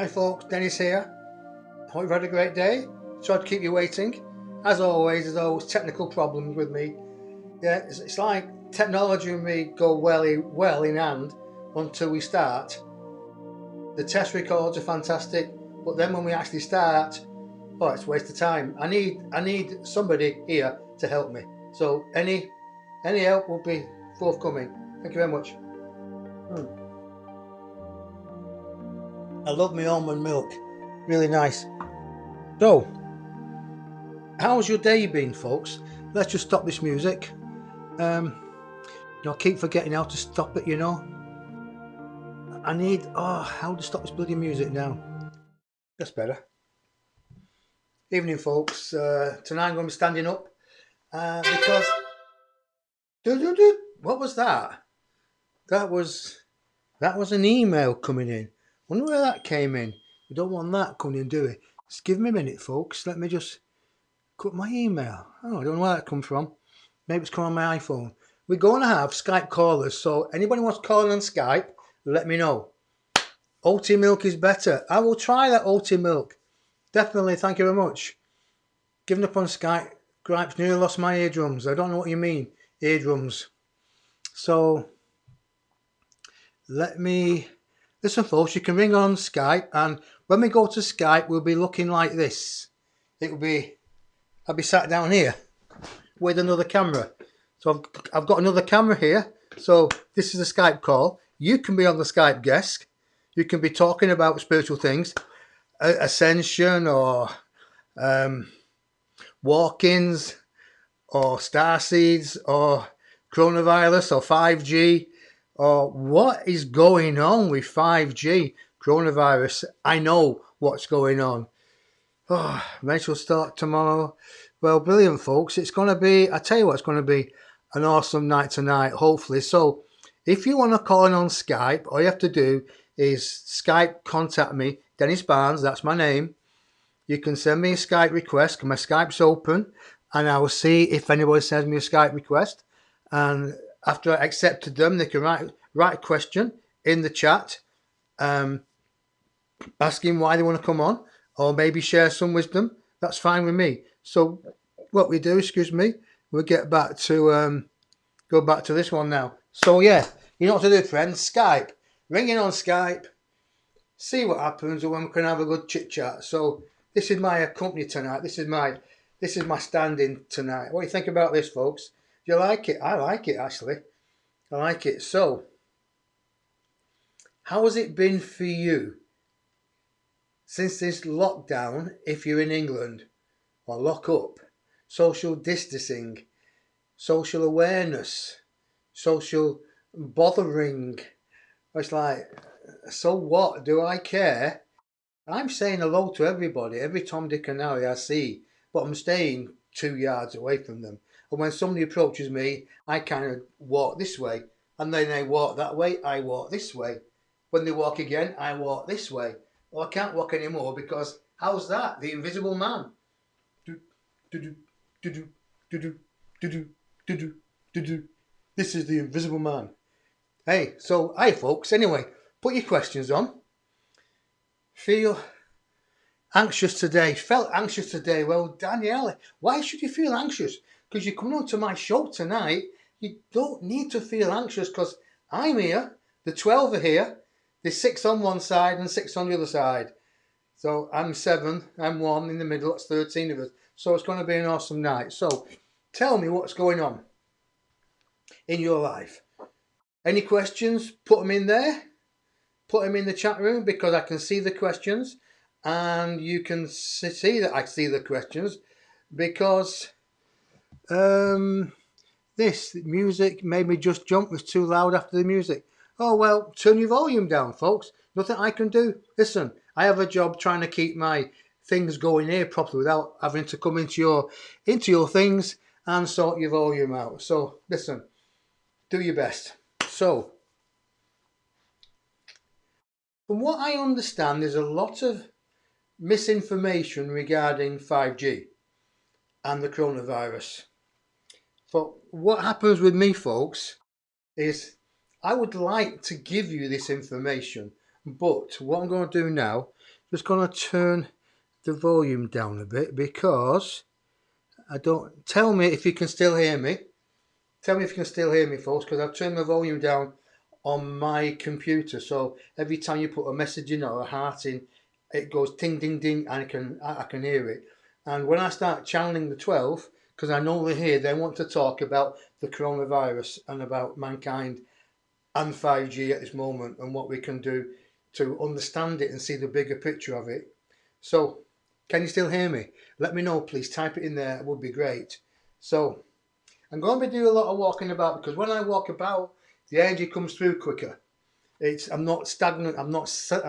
Hi folks, Dennis here. Hope you've had a great day. Sorry to keep you waiting. As always, there's always technical problems with me. Yeah, it's like technology and me go well in hand until we start. The test records are fantastic, but then when we actually start, oh, it's a waste of time. I need somebody here to help me. So any help will be forthcoming. Thank you very much. I love my almond milk. Really nice. So, how's your day been, folks? Let's just stop this music. I keep forgetting how to stop it, how to stop this bloody music now? That's better. Evening, folks. Tonight I'm going to be standing up because... What was that? That was an email coming in. Wonder where that came in. We don't want that coming in, do we? Just give me a minute, folks. Let me just cut my email. Oh, I don't know where that comes from. Maybe it's coming on my iPhone. We're going to have Skype callers, so anybody wants to call in on Skype, let me know. OT milk is better. I will try that OT milk. Definitely, thank you very much. Giving up on Skype. Gripes, nearly lost my eardrums. I don't know what you mean, eardrums. So, listen folks, you can ring on Skype, and when we go to Skype, we'll be looking like this. I'll be sat down here with another camera. So I've got another camera here. So this is a Skype call. You can be on the Skype desk. You can be talking about spiritual things, ascension or walk-ins or star seeds or coronavirus or 5G or what is going on with 5G coronavirus. I know what's going on. Oh, Rachel start tomorrow. Well, brilliant, folks. It's going to be, I tell you what, it's going to be an awesome night tonight, hopefully. So if you want to call in on Skype, all you have to do is Skype contact me, Dennis Barnes, that's my name. You can send me a Skype request, because my Skype's open, and I will see if anybody sends me a Skype request. And after I accepted them, they can write a question in the chat, asking why they want to come on, or maybe share some wisdom. That's fine with me. So what we do, we'll get back to go back to this one now. So yeah, you know what to do, friends. Skype, ring in on Skype, see what happens, and when we can have a good chit chat. So this is my company tonight. This is my stand-in tonight. What do you think about this, folks? Do you like it? I like it, actually. I like it. So how has it been for you since this lockdown, if you're in England, or lock up, social distancing, social awareness, social bothering? It's like, so what? Do I care? I'm saying hello to everybody, every Tom, Dick and Harry I see, but I'm staying 2 yards away from them. And when somebody approaches me, I kind of walk this way, and then they walk that way, I walk this way. When they walk again, I walk this way. Well, I can't walk anymore because how's that? The invisible man. This is the invisible man. Hey, so hi folks. Anyway, put your questions on. Feel anxious today. Felt anxious today. Well, Danielle, why should you feel anxious? Because you're coming on to my show tonight. You don't need to feel anxious because I'm here. The 12 are here. There's 6 on one side and 6 on the other side. So I'm 7, I'm 1 in the middle, that's 13 of us. So it's going to be an awesome night. So tell me what's going on in your life. Any questions? Put them in there. Put them in the chat room because I can see the questions. And you can see that I see the questions because this music made me just jump. It was too loud after the music. Oh, well, turn your volume down, folks. Nothing I can do. Listen, I have a job trying to keep my things going here properly without having to come into your things and sort your volume out. So, listen, do your best. So, from what I understand, there's a lot of misinformation regarding 5G and the coronavirus. But what happens with me, folks, is I would like to give you this information, but what I'm going to do now, Just going to turn the volume down a bit because I don't... Tell me if you can still hear me. Tell me if you can still hear me, folks, because I've turned the volume down on my computer. So every time you put a message in or a heart in, it goes ding, ding, ding, and I can hear it. And when I start channeling the 12, because I normally hear they want to talk about the coronavirus and about mankind and 5G at this moment and what we can do to understand it and see the bigger picture of it. So, can you still hear me? Let me know, please. Type it in there. It would be great. So, I'm going to be doing a lot of walking about because when I walk about, the energy comes through quicker. I'm not stagnant. I'm not sat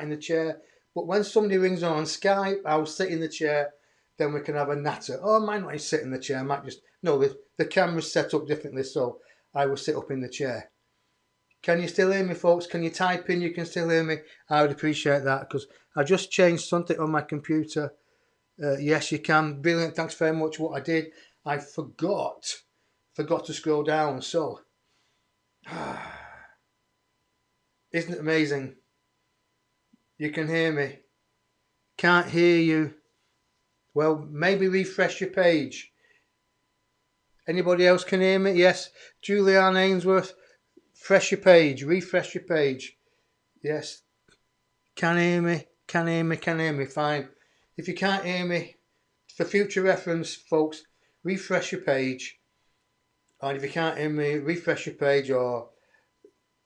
in the chair. But when somebody rings on Skype, I'll sit in the chair. Then we can have a natter. Oh, I might not sit in the chair. I might just... No, the camera's set up differently, so I will sit up in the chair. Can you still hear me, folks? Can you type in you can still hear me? I would appreciate that because I just changed something on my computer. Yes, you can. Brilliant. Thanks very much. What I did, I forgot to scroll down. So, isn't it amazing? You can hear me. Can't hear you. Well, maybe refresh your page. Anybody else can hear me? Yes. Julianne Ainsworth. Refresh your page. Yes. Can hear me. Fine. If you can't hear me, for future reference, folks, refresh your page. And if you can't hear me, refresh your page or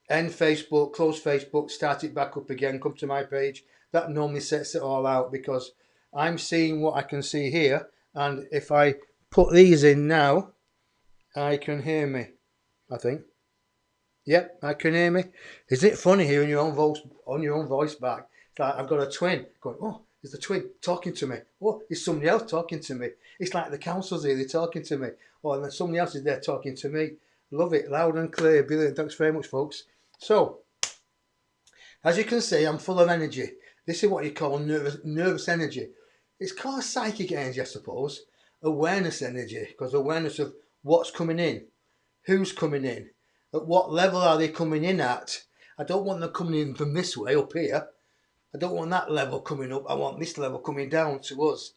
end Facebook, close Facebook, start it back up again, come to my page. That normally sets it all out because I'm seeing what I can see here. And if I put these in now, I can hear me, I think. Yep, I can hear me. Isn't it funny hearing your own voice back? It's like I've got a twin going, oh, there's the twin talking to me. Oh, there's somebody else talking to me. It's like the council's here, they're talking to me. Oh, and then somebody else is there talking to me. Love it, loud and clear. Brilliant. Thanks very much, folks. So, as you can see, I'm full of energy. This is what you call nervous energy. It's called psychic energy, I suppose. Awareness energy, because awareness of what's coming in, who's coming in, at what level are they coming in at. I don't want them coming in from this way up here. I don't want that level coming up. I want this level coming down to us.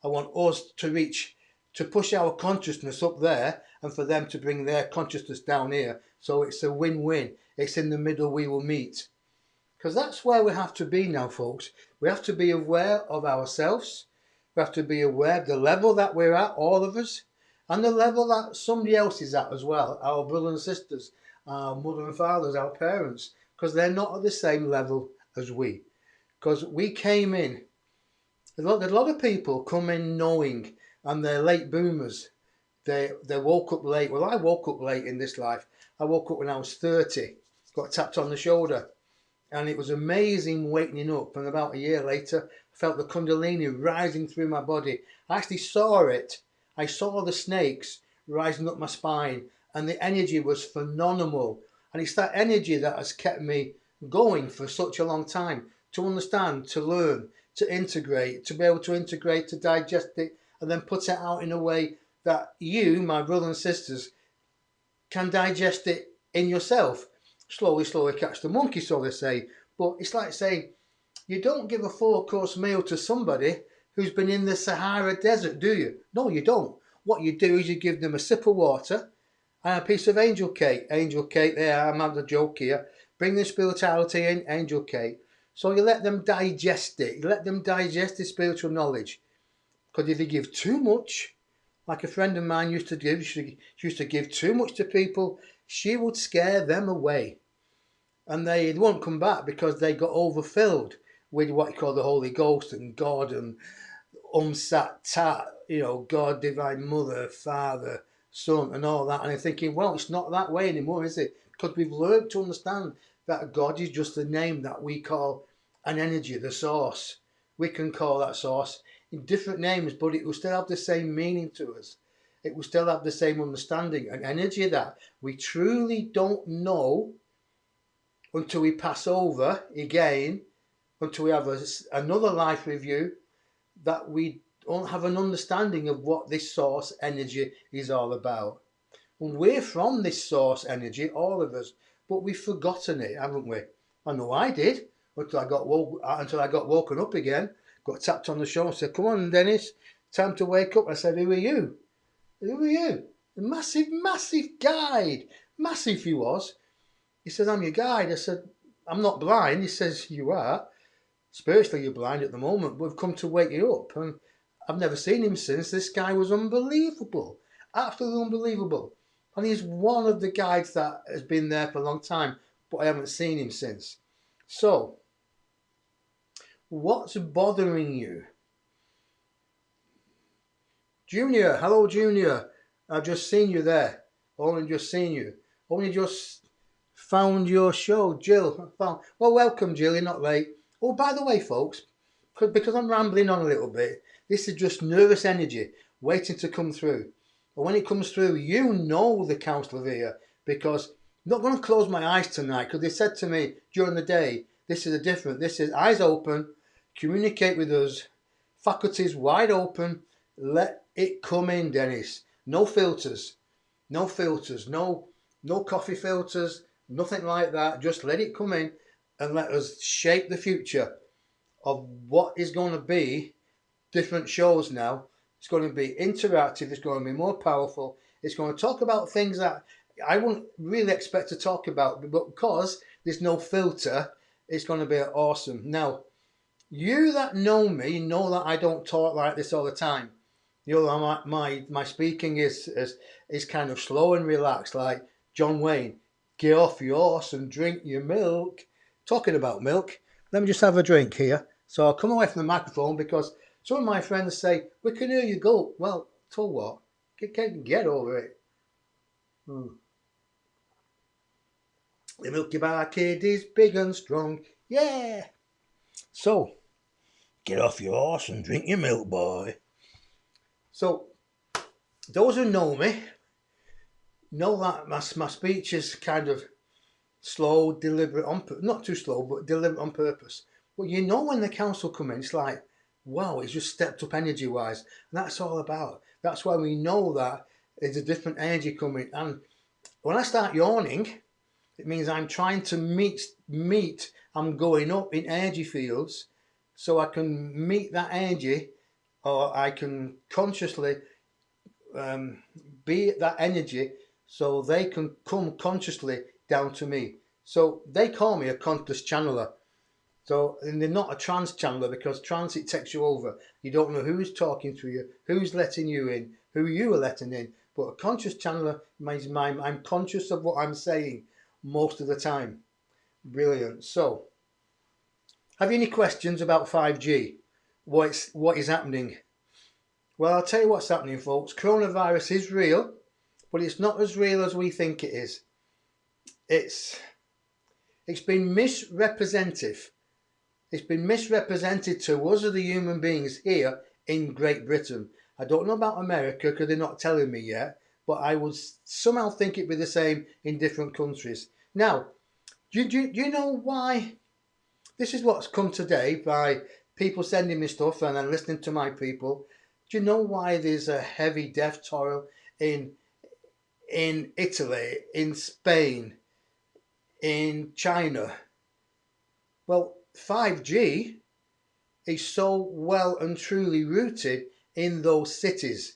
I want us to push our consciousness up there and for them to bring their consciousness down here. So it's a win-win. It's in the middle we will meet. Because that's where we have to be now, folks. We have to be aware of ourselves. We have to be aware of the level that we're at, all of us, and the level that somebody else is at as well. Our brothers and sisters, our mother and fathers, our parents, because they're not at the same level as we. Because we came in, a lot of people come in knowing, and they're late boomers. They woke up late. Well, I woke up late in this life. I woke up when I was 30, got tapped on the shoulder. And it was amazing waking up. And about a year later, I felt the Kundalini rising through my body. I actually saw it. I saw the snakes rising up my spine. And the energy was phenomenal. And it's that energy that has kept me going for such a long time. To understand, to learn, to integrate, to be able to integrate, to digest it, and then put it out in a way that you, my brothers and sisters, can digest it in yourself. Slowly catch the monkey, so they say. But it's like saying, you don't give a 4-course meal to somebody who's been in the Sahara Desert, do you? No, you don't. What you do is you give them a sip of water and a piece of angel cake. Angel cake, there, I'm having a joke here. Bring the spirituality in, angel cake. So you let them digest it. You let them digest the spiritual knowledge. Because if you give too much, like a friend of mine used to give, she used to give too much to people, she would scare them away. And they won't come back because they got overfilled with what you call the Holy Ghost and God and Sat Tat, God, Divine Mother, Father, Son, and all that. And I'm thinking, well, it's not that way anymore, is it? Because we've learned to understand that God is just a name that we call an energy, the source. We can call that source in different names, but it will still have the same meaning to us. It will still have the same understanding, an energy that we truly don't know until we pass over again, until we have another life review, that we don't have an understanding of what this source energy is all about. And we're from this source energy, all of us, but we've forgotten it, haven't we? I know I did. until I got woken up again. Got tapped on the shoulder and said, "Come on, Dennis, time to wake up." I said, "Who are you? Who are you?" A massive, massive guide. Massive he was. He says, "I'm your guide." I said, "I'm not blind." He says, "You are. Spiritually, you're blind at the moment. We've come to wake you up." And I've never seen him since. This guy was unbelievable. Absolutely unbelievable. And he's one of the guides that has been there for a long time, but I haven't seen him since. So, what's bothering you? Junior, hello Junior. I've just seen you there. Only just seen you. Only just found your show. Jill, well, welcome Jill, you're not late. Oh, by the way, folks, because I'm rambling on a little bit, this is just nervous energy waiting to come through. But when it comes through, you know the counsel of here, because I'm not going to close my eyes tonight, because they said to me during the day, this is eyes open, communicate with us, faculties wide open, let it come in, Dennis. No filters, no coffee filters, nothing like that. Just let it come in and let us shape the future of what is going to be different shows now. It's going to be interactive, it's going to be more powerful, it's going to talk about things that I wouldn't really expect to talk about, but because there's no filter, it's going to be awesome. Now, you that know me know that I don't talk like this all the time. You know, my speaking is kind of slow and relaxed, like John Wayne. Get off your horse and drink your milk. Talking about milk, let me just have a drink here. So I'll come away from the microphone because some of my friends say, "We can hear you go." Well, tell what, get over it. The Milky Bar Kid is big and strong. Yeah. So, get off your horse and drink your milk, boy. So, those who know me know that my speech is kind of slow, deliberate, not too slow, but deliberate on purpose. But you know when the council come in, it's like, wow, it's just stepped up energy-wise. And that's all about. That's why we know that there's a different energy coming. And when I start yawning, it means I'm trying to meet, I'm going up in energy fields so I can meet that energy, or I can consciously be that energy so they can come consciously down to me. So they call me a conscious channeler. So, and they're not a trance channeler, because trance, it takes you over. You don't know who's talking to you, who's letting you in, who you are letting in. But a conscious channeler means I'm conscious of what I'm saying most of the time. Brilliant. So, have you any questions about 5G? What is happening? Well, I'll tell you what's happening, folks. Coronavirus is real, but it's not as real as we think it is. It's been misrepresented. It's been misrepresented to us as the human beings here in Great Britain. I don't know about America because they're not telling me yet, but I would somehow think it'd be the same in different countries. Now, do you know why? This is what's come today by people sending me stuff and then listening to my people. Do you know why there's a heavy death toll in Italy, in Spain, in China? Well, 5G is so well and truly rooted in those cities.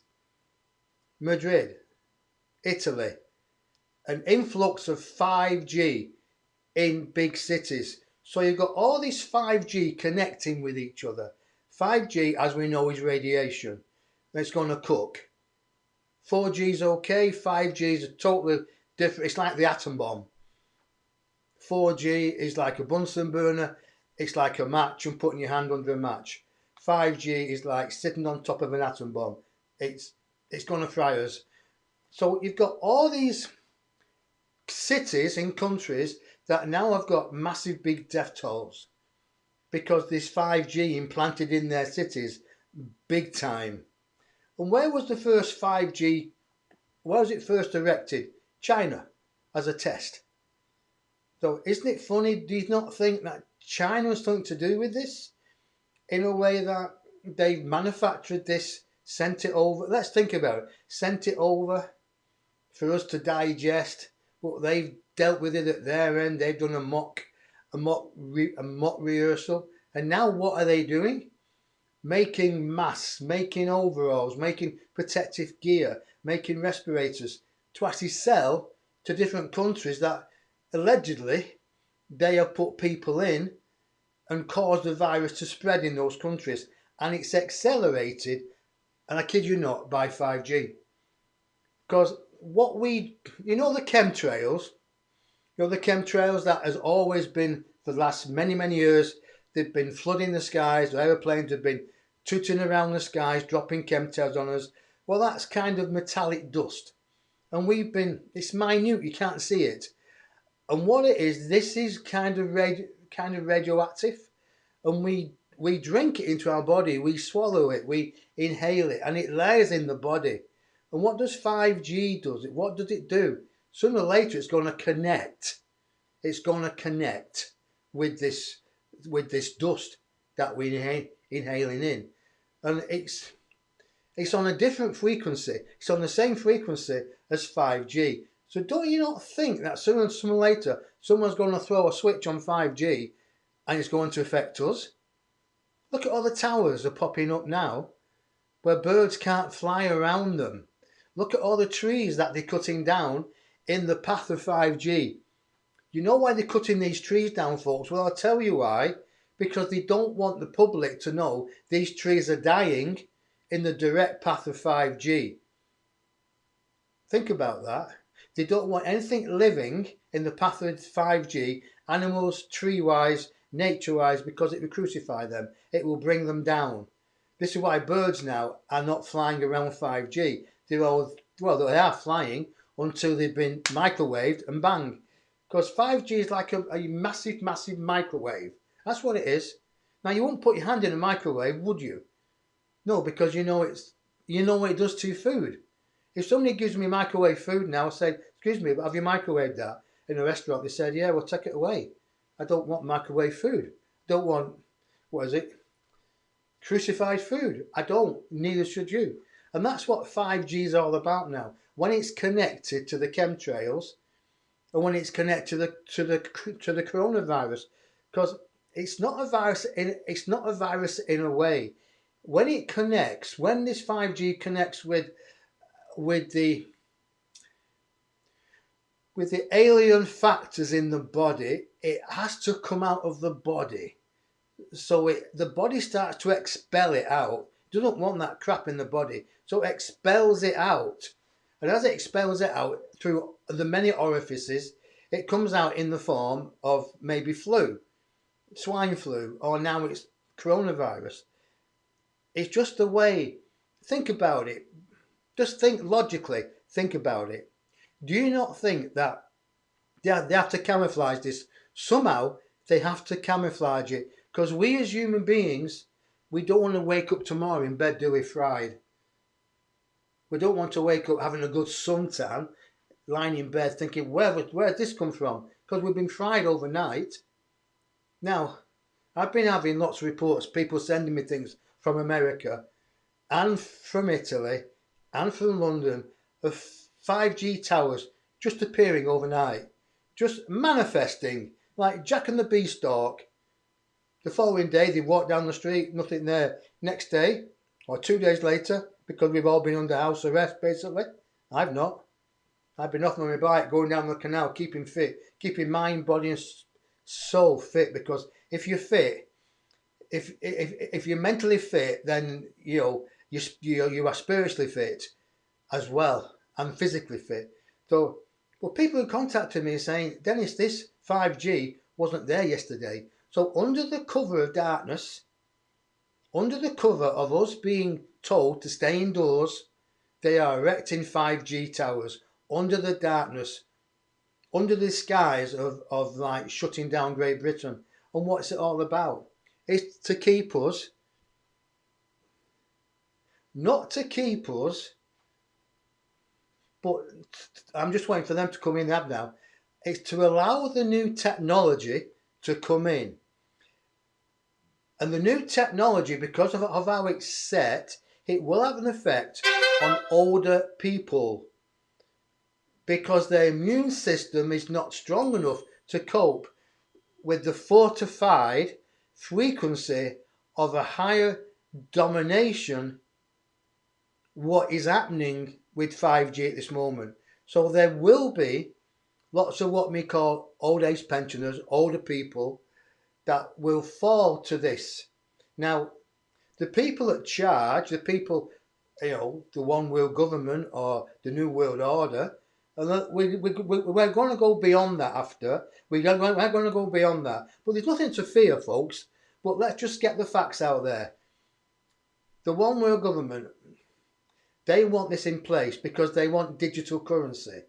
Madrid, Italy, an influx of 5G in big cities. So you've got all this 5G connecting with each other. 5G, as we know, is radiation. It's going to cook. 4G is okay. 5G is a totally different. It's like the atom bomb. 4G is like a Bunsen burner. It's like a match and putting your hand under a match. 5G is like sitting on top of an atom bomb. It's going to fry us. So you've got all these cities and countries that now have got massive big death tolls because there's 5G implanted in their cities big time. And where was the first 5G? Where was it first erected? China, as a test. So isn't it funny? Do you not think that China has something to do with this? In a way that they've manufactured this, sent it over. Let's think about it. Sent it over for us to digest, but they've dealt with it at their end. They've done a mock a mock rehearsal. And now what are they doing? Making masks, making overalls, making protective gear, making respirators to actually sell to different countries that allegedly they have put people in and caused the virus to spread in those countries. And it's accelerated, and I kid you not, by 5G. Because the chemtrails, the chemtrails that has always been for the last many, many years, they've been flooding the skies, the aeroplanes have been tooting around the skies, dropping chemtrails on us. Well, that's kind of metallic dust. And it's minute, you can't see it. And what it is, this is kind of radioactive. And we drink it into our body, we swallow it, we inhale it, and it layers in the body. And what does 5G do? What does it do? Sooner or later, it's going to connect. It's going to connect with this dust that we're inhaling in, and it's on a different frequency. It's on the same frequency as 5G. So don't you not think that sooner or later, someone's going to throw a switch on 5G, and it's going to affect us? Look at all the towers that are popping up now, where birds can't fly around them. Look at all the trees that they're cutting down in the path of 5G. You know why they're cutting these trees down, folks? Well, I'll tell you why. Because they don't want the public to know these trees are dying in the direct path of 5G. Think about that. They don't want anything living in the path of 5G, animals, tree-wise, nature-wise, because it will crucify them. It will bring them down. This is why birds now are not flying around 5G. They are flying until they've been microwaved and bang. Because 5G is like a massive, massive microwave. That's what it is. Now, you wouldn't put your hand in a microwave, would you? No, because you know what it does to food. If somebody gives me microwave food now, I say, excuse me, but have you microwaved that in a restaurant? They said, yeah, well, take it away. I don't want microwave food. Don't want, crucified food. I don't. Neither should you. And that's what 5G is all about now. When it's connected to the chemtrails, and when it's connected to the coronavirus, because it's not a virus in a way. When it connects, when this 5G connects with the alien factors in the body, it has to come out of the body. So the body starts to expel it out. It doesn't want that crap in the body, so it expels it out. And as it expels it out through the many orifices, it comes out in the form of maybe flu, swine flu, or now it's coronavirus. It's just the way. Think about it. Just think logically. Think about it. Do you not think that they have to camouflage this? Somehow they have to camouflage it. Because we as human beings, we don't want to wake up tomorrow in bed, do we, fried? We don't want to wake up having a good suntan, lying in bed thinking, where did this come from? Because we've been fried overnight. Now, I've been having lots of reports, people sending me things from America and from Italy and from London of 5G towers just appearing overnight, just manifesting like Jack and the Beanstalk. The following day they walk down the street, nothing there. Next day or 2 days later, because we've all been under house arrest basically. I've not. I've been off on my bike going down the canal, keeping fit, keeping mind, body and soul fit, because if you're fit, if you're mentally fit, then you are spiritually fit as well and physically fit. So, well, people who contacted me saying, Dennis, this 5G wasn't there yesterday. So under the cover of darkness, under the cover of us being told to stay indoors, they are erecting 5G towers under the darkness, under the skies of like shutting down Great Britain. And what's it all about? It's to keep us, not to keep us, but I'm just waiting for them to come in now. It's to allow the new technology to come in. And the new technology, because of how it's set, it will have an effect on older people, because their immune system is not strong enough to cope with the fortified frequency of a higher domination what is happening with 5G at this moment. So there will be lots of what we call old age pensioners, older people that will fall to this. Now, the people at charge, the people, the one world government or the new world order, we're going to go beyond that after. We're going to go beyond that. But there's nothing to fear, folks. But let's just get the facts out there. The one world government, they want this in place because they want digital currency.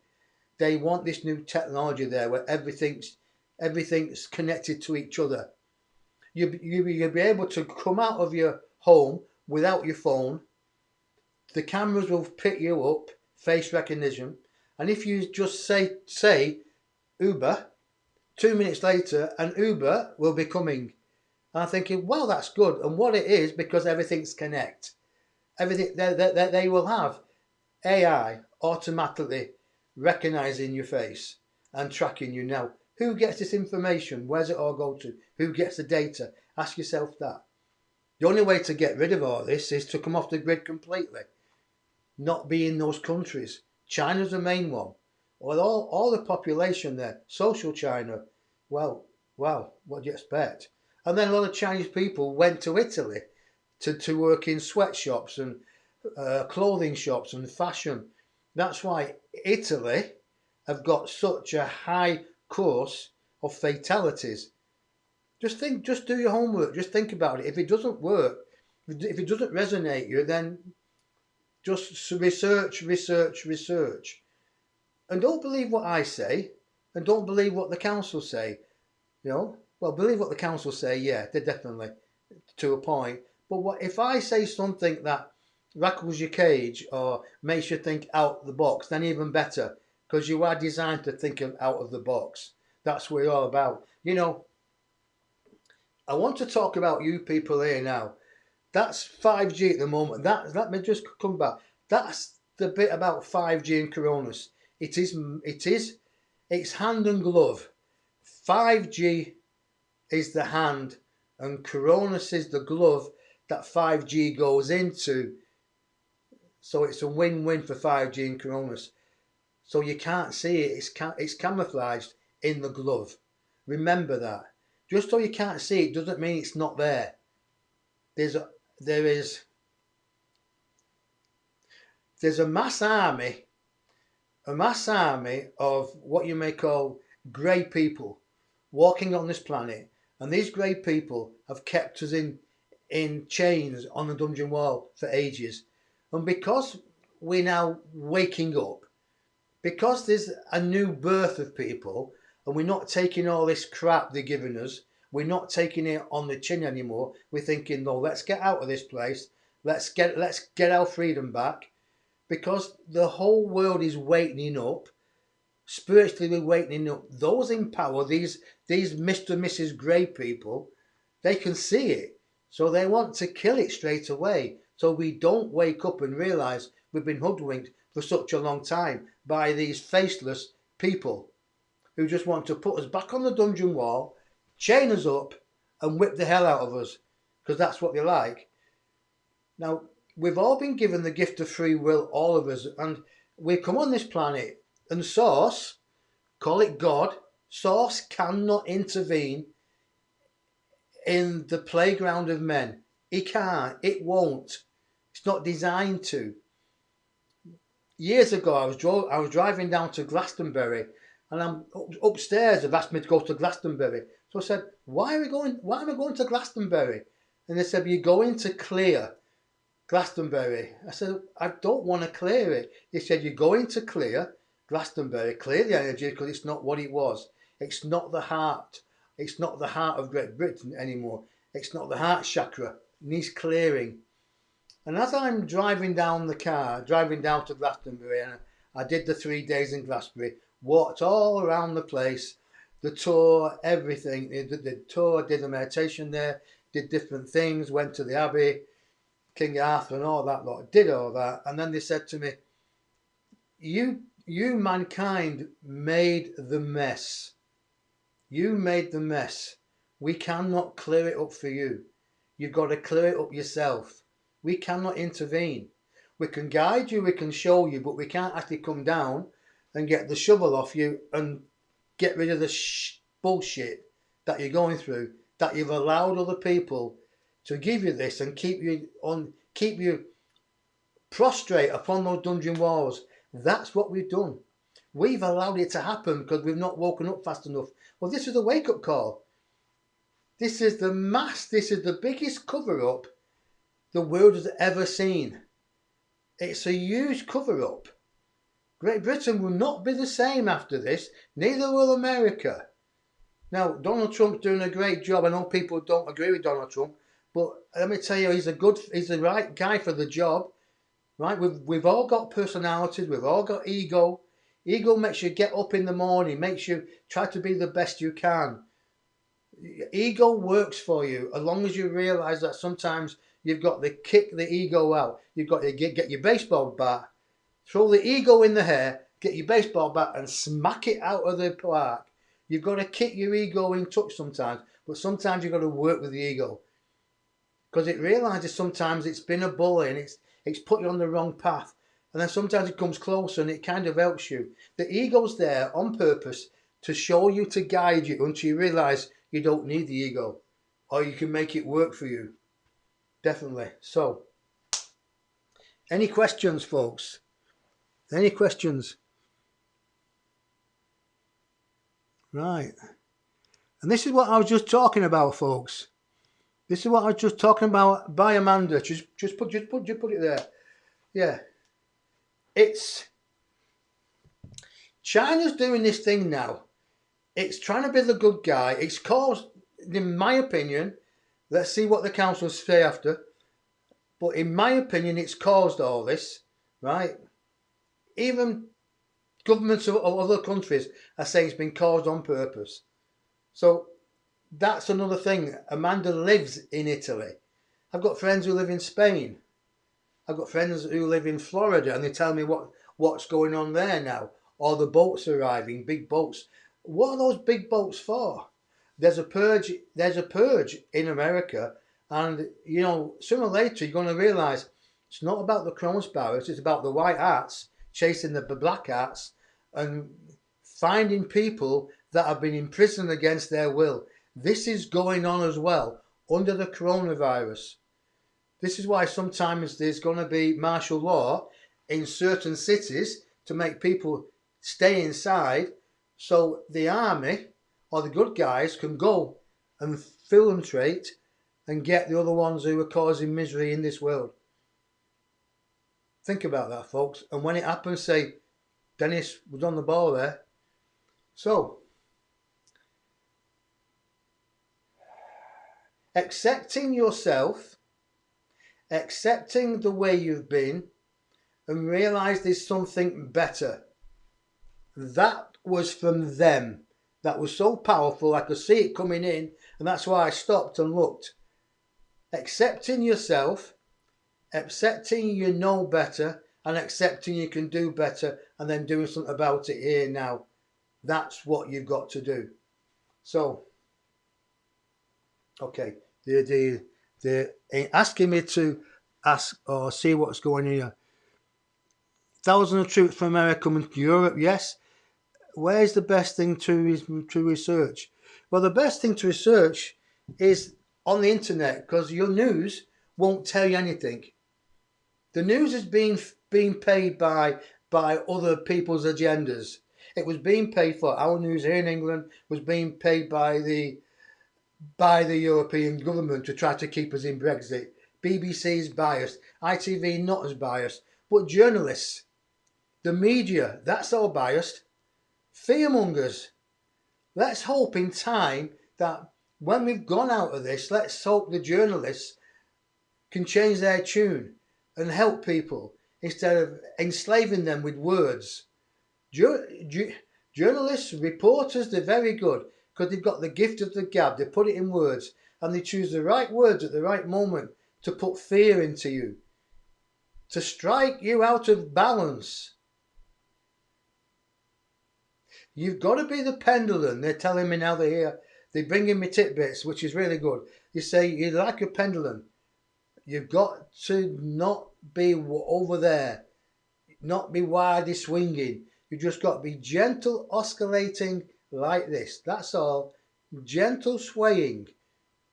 They want this new technology there where everything's connected to each other. You'll be able to come out of your home without your phone. The cameras will pick you up, face recognition, and if you just say Uber, 2 minutes later, an Uber will be coming. And I'm thinking, well, that's good. And what it is, because everything's connect. Everything they will have AI automatically recognizing your face and tracking you. Now, who gets this information? Where's it all go to? Who gets the data? Ask yourself that. The only way to get rid of all this is to come off the grid completely. Not be in those countries. China's the main one. Well, all the population there, social China, well, what do you expect? And then a lot of Chinese people went to Italy to work in sweatshops and clothing shops and fashion. That's why Italy have got such a high course of fatalities. Just do your homework. Just think about it. If it doesn't work, if it doesn't resonate you, then just research. And don't believe what I say, and don't believe what the council say. Well, believe what the council say, yeah, they definitely, to a point. But what if I say something that rattles your cage or makes you think out the box, then even better, because you are designed to think out of the box. That's what it's all about. I want to talk about you people here now. That's 5G at the moment. Let me just come back. That's the bit about 5G and Coronas. It's hand and glove. 5G is the hand and Coronas is the glove that 5G goes into. So it's a win-win for 5G and Coronas. So you can't see it. It's camouflaged in the glove. Remember that. Just so you can't see it doesn't mean it's not there. There's a mass army of what you may call grey people walking on this planet, and these grey people have kept us in chains on the dungeon wall for ages. And because we're now waking up, because there's a new birth of people, and we're not taking all this crap they're giving us, we're not taking it on the chin anymore. We're thinking, no, let's get out of this place. Let's get our freedom back, because the whole world is wakening up. Spiritually, we're wakening up. Those in power, these Mr. and Mrs. Grey people, they can see it, so they want to kill it straight away. So we don't wake up and realise we've been hoodwinked for such a long time by these faceless people who just want to put us back on the dungeon wall, chain us up and whip the hell out of us, because that's what they like. Now, we've all been given the gift of free will, all of us, and we come on this planet, and Source, call it God, Source cannot intervene in the playground of men. He can't, it won't. It's not designed to. Years ago, I was driving down to Glastonbury, and I'm upstairs. They've asked me to go to Glastonbury. So I said, why am I going to Glastonbury? And they said, you're going to clear Glastonbury. I said, I don't want to clear it. They said, you're going to clear Glastonbury, clear the energy, because it's not what it was. It's not the heart. It's not the heart of Great Britain anymore. It's not the heart chakra. It needs clearing. And as I'm driving down to Glastonbury, and I did the 3 days in Glastonbury, walked all around the place, the tour, everything. The tour, did the meditation there, did different things, went to the Abbey, King Arthur and all that lot, did all that. And then they said to me, you mankind made the mess. You made the mess. We cannot clear it up for you. You've got to clear it up yourself. We cannot intervene. We can guide you, we can show you, but we can't actually come down and get the shovel off you and get rid of the bullshit that you're going through, that you've allowed other people to give you this and keep you prostrate upon those dungeon walls. That's what we've done. We've allowed it to happen because we've not woken up fast enough. Well, this is a wake-up call. This is the biggest cover-up the world has ever seen. It's a huge cover-up. Great Britain will not be the same after this, neither will America. Now, Donald Trump's doing a great job. I know people don't agree with Donald Trump, but let me tell you, he's the right guy for the job. Right? We've all got personalities, we've all got ego. Ego makes you get up in the morning, makes you try to be the best you can. Ego works for you as long as you realise that sometimes you've got to kick the ego out. You've got to get your baseball bat, throw the ego in the hair, get your baseball bat and smack it out of the park. You've got to kick your ego in touch sometimes, but sometimes you've got to work with the ego. Because it realises sometimes it's been a bully and it's put you on the wrong path. And then sometimes it comes closer and it kind of helps you. The ego's there on purpose to show you, to guide you until you realise you don't need the ego. Or you can make it work for you. Definitely. So, any questions, folks? Any questions? Right. And this is what I was just talking about, folks. This is what I was just talking about by Amanda. Just put it there. Yeah. It's China's doing this thing now. It's trying to be the good guy. It's caused, in my opinion, let's see what the councils say after. But in my opinion, it's caused all this, right? Even governments of other countries are saying it's been caused on purpose. So that's another thing. Amanda lives in Italy. I've got friends who live in Spain. I've got friends who live in Florida and they tell me what's going on there now. Or the boats arriving, big boats. What are those big boats for? There's a purge in America, and you know, sooner or later you're going to realise it's not about the coronavirus, it's about the white hats chasing the black hats and finding people that have been imprisoned against their will. This is going on as well under the coronavirus. This is why sometimes there's going to be martial law in certain cities to make people stay inside so the army or the good guys can go and infiltrate and get the other ones who are causing misery in this world. Think about that, folks. And when it happens, say, Denis was on the ball there. So, accepting yourself, accepting the way you've been, and realise there's something better. That was from them. That was so powerful, I could see it coming in, and that's why I stopped and looked. Accepting yourself, accepting you know better, and accepting you can do better, and then doing something about it here now. That's what you've got to do. So, okay, they're asking me to ask or see what's going on here. Thousands of troops from America coming to Europe, yes. Where's the best thing to research? Well, the best thing to research is on the internet, because your news won't tell you anything. The news is being paid by other people's agendas. It was being paid for. Our news here in England was being paid by the European government to try to keep us in Brexit. BBC is biased. ITV not as biased. But journalists, the media, that's all biased. Fearmongers. Let's hope in time that when we've gone out of this, let's hope the journalists can change their tune and help people instead of enslaving them with words. Journalists, reporters, they're very good because they've got the gift of the gab. They put it in words and they choose the right words at the right moment to put fear into you, to strike you out of balance. You've got to be the pendulum. They're telling me now they're here. They're bringing me tidbits, which is really good. You say you're like a pendulum. You've got to not be over there, not be widely swinging. You just got to be gentle, oscillating like this. That's all. Gentle swaying,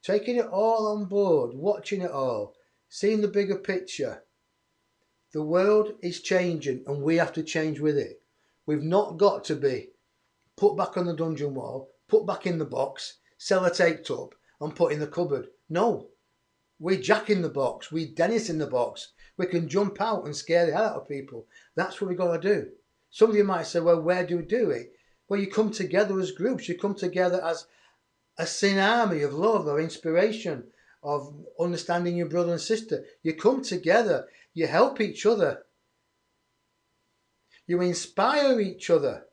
taking it all on board, watching it all, seeing the bigger picture. The world is changing and we have to change with it. We've not got to be put back on the dungeon wall, put back in the box, sellotaped up and put in the cupboard. No, we're Jack in the box, we're Denis in the box. We can jump out and scare the hell out of people. That's what we've got to do. Some of you might say, well, where do we do it? Well, you come together as groups. You come together as a sin army of love, of inspiration, of understanding your brother and sister. You come together. You help each other. You inspire each other.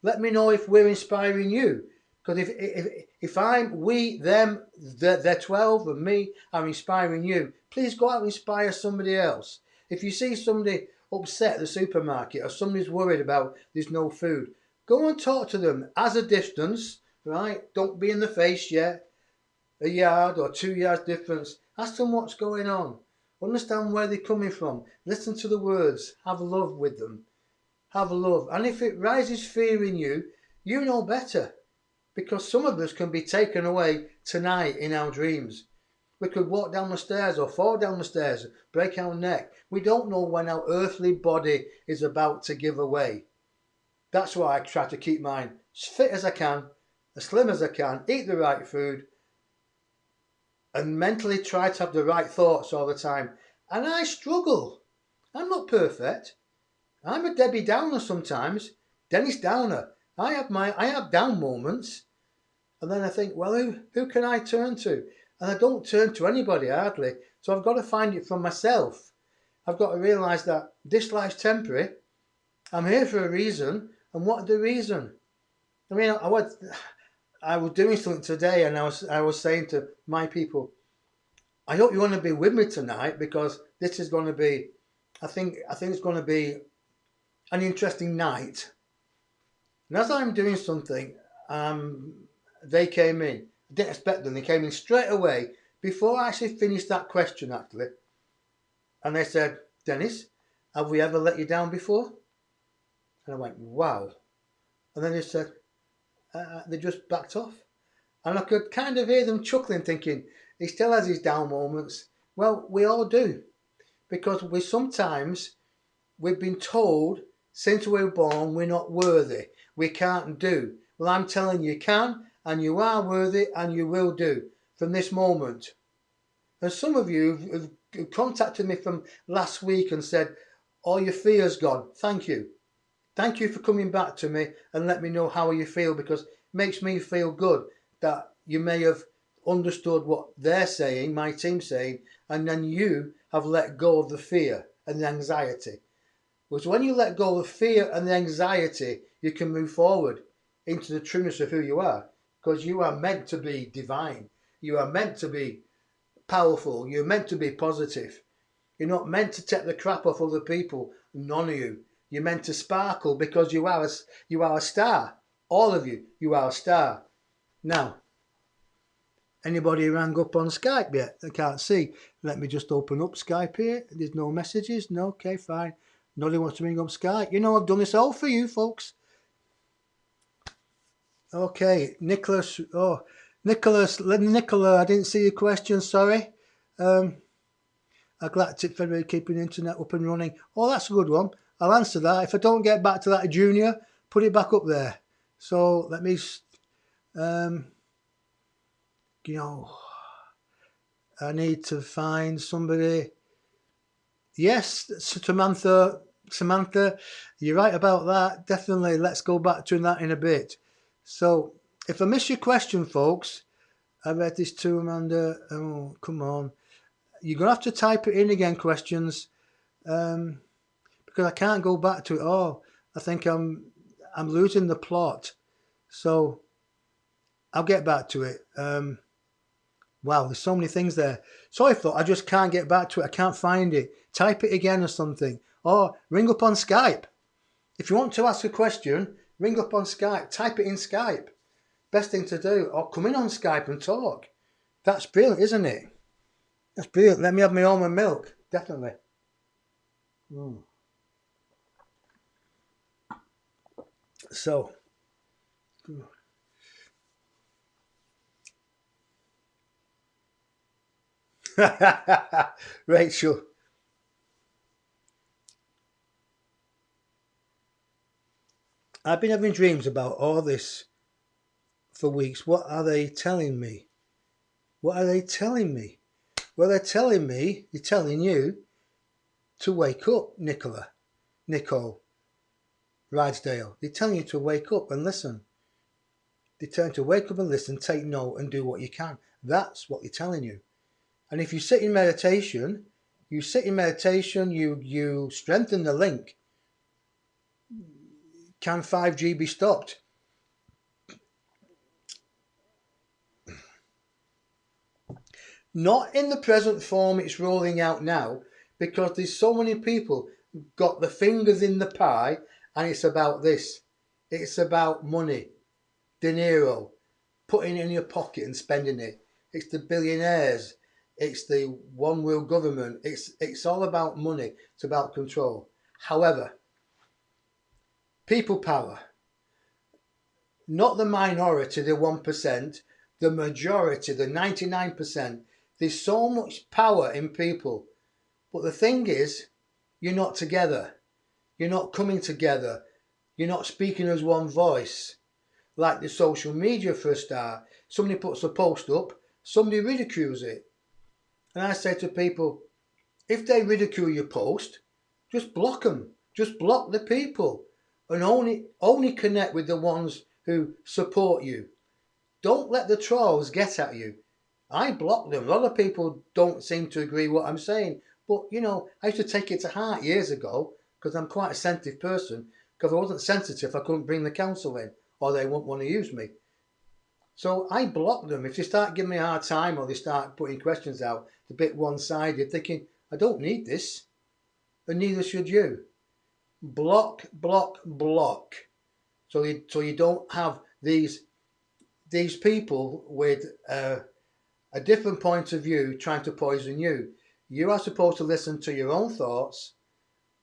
Let me know if we're inspiring you. Because if I'm, we, them, they're 12 and me, I'm inspiring you. Please go out and inspire somebody else. If you see somebody upset at the supermarket or somebody's worried about there's no food, go and talk to them as a distance, right? Don't be in the face yet. A yard or 2 yards difference. Ask them what's going on. Understand where they're coming from. Listen to the words. Have love with them. Have love. And if it rises fear in you, you know better. Because some of us can be taken away tonight in our dreams. We could walk down the stairs or fall down the stairs, break our neck. We don't know when our earthly body is about to give away. That's why I try to keep mine as fit as I can, as slim as I can, eat the right food, and mentally try to have the right thoughts all the time. And I struggle. I'm not perfect. I'm a Debbie Downer sometimes. Dennis Downer. I have down moments. And then I think, well, who can I turn to? And I don't turn to anybody hardly. So I've got to find it from myself. I've got to realise that this life's temporary. I'm here for a reason. And what's the reason? I mean, I was doing something today and I was saying to my people, I hope you want to be with me tonight because this is going to be, I think it's going to be an interesting night. And as I'm doing something, they came in. I didn't expect them. They came in straight away before I actually finished that question, actually. And they said, Denis, have we ever let you down before? And I went, wow. And then they said, they just backed off. And I could kind of hear them chuckling, thinking, he still has his down moments. Well, we all do. Because we've been told since we were born we're not worthy. We can't do. Well, I'm telling you, you can, and you are worthy, and you will do from this moment. And some of you have contacted me from last week and said, all your fear's gone. Thank you. Thank you for coming back to me and let me know how you feel, because it makes me feel good that you may have understood what they're saying, my team's saying, and then you have let go of the fear and the anxiety. Because when you let go of the fear and the anxiety, you can move forward into the trueness of who you are. Because you are meant to be divine. You are meant to be powerful. You're meant to be positive. You're not meant to take the crap off other people. None of you. You're meant to sparkle because you are a star. All of you. You are a star. Now, anybody rang up on Skype yet? I can't see. Let me just open up Skype here. There's no messages. No, okay, fine. Nobody wants to ring up Skype. You know, I've done this all for you, folks. Okay, Nicholas. Oh, Nicola, I didn't see your question, sorry. A galactic federation keeping the internet up and running. Oh, that's a good one. I'll answer that. If I don't get back to that, Junior, put it back up there. So let me, I need to find somebody. Yes, Samantha, you're right about that. Definitely, let's go back to that in a bit. So, if I miss your question, folks, I read this to Amanda. Oh, come on. You're going to have to type it in again, questions, because I can't go back to it all. I think I'm losing the plot. So, I'll get back to it. Wow, there's so many things there. So I thought I just can't get back to it. I can't find it. Type it again or something. Or ring up on Skype. If you want to ask a question, Ring up on Skype, type it in Skype. Best thing to do, or come in on Skype and talk. That's brilliant, isn't it? That's brilliant. Let me have my almond milk, definitely. So, Rachel. I've been having dreams about all this for weeks. What are they telling me? What are they telling me? Well, they're telling you to wake up, Nicole, Rydesdale. They're telling you to wake up and listen. They're telling you to wake up and listen, take note and do what you can. That's what they're telling you. And if you sit in meditation, you strengthen the link. Can 5G be stopped? Not in the present form it's rolling out now, because there's so many people got the fingers in the pie, and it's about this. It's about money, dinero, putting it in your pocket and spending it. It's the billionaires. It's the one world government. It's all about money. It's about control. However, people power, not the minority, the 1%, the majority, the 99%. There's so much power in people. But the thing is, you're not together. You're not coming together. You're not speaking as one voice. Like the social media for a start. Somebody puts a post up, somebody ridicules it. And I say to people, if they ridicule your post, just block them. Just block the people. And only connect with the ones who support you. Don't let the trolls get at you. I block them. A lot of people don't seem to agree what I'm saying. But, I used to take it to heart years ago because I'm quite a sensitive person. Because if I wasn't sensitive, I couldn't bring the council in or they wouldn't want to use me. So I block them. If they start giving me a hard time or they start putting questions out, it's a bit one-sided, thinking, I don't need this. And neither should you. Block, block, block. So you don't have these people with a different point of view trying to poison you. You are supposed to listen to your own thoughts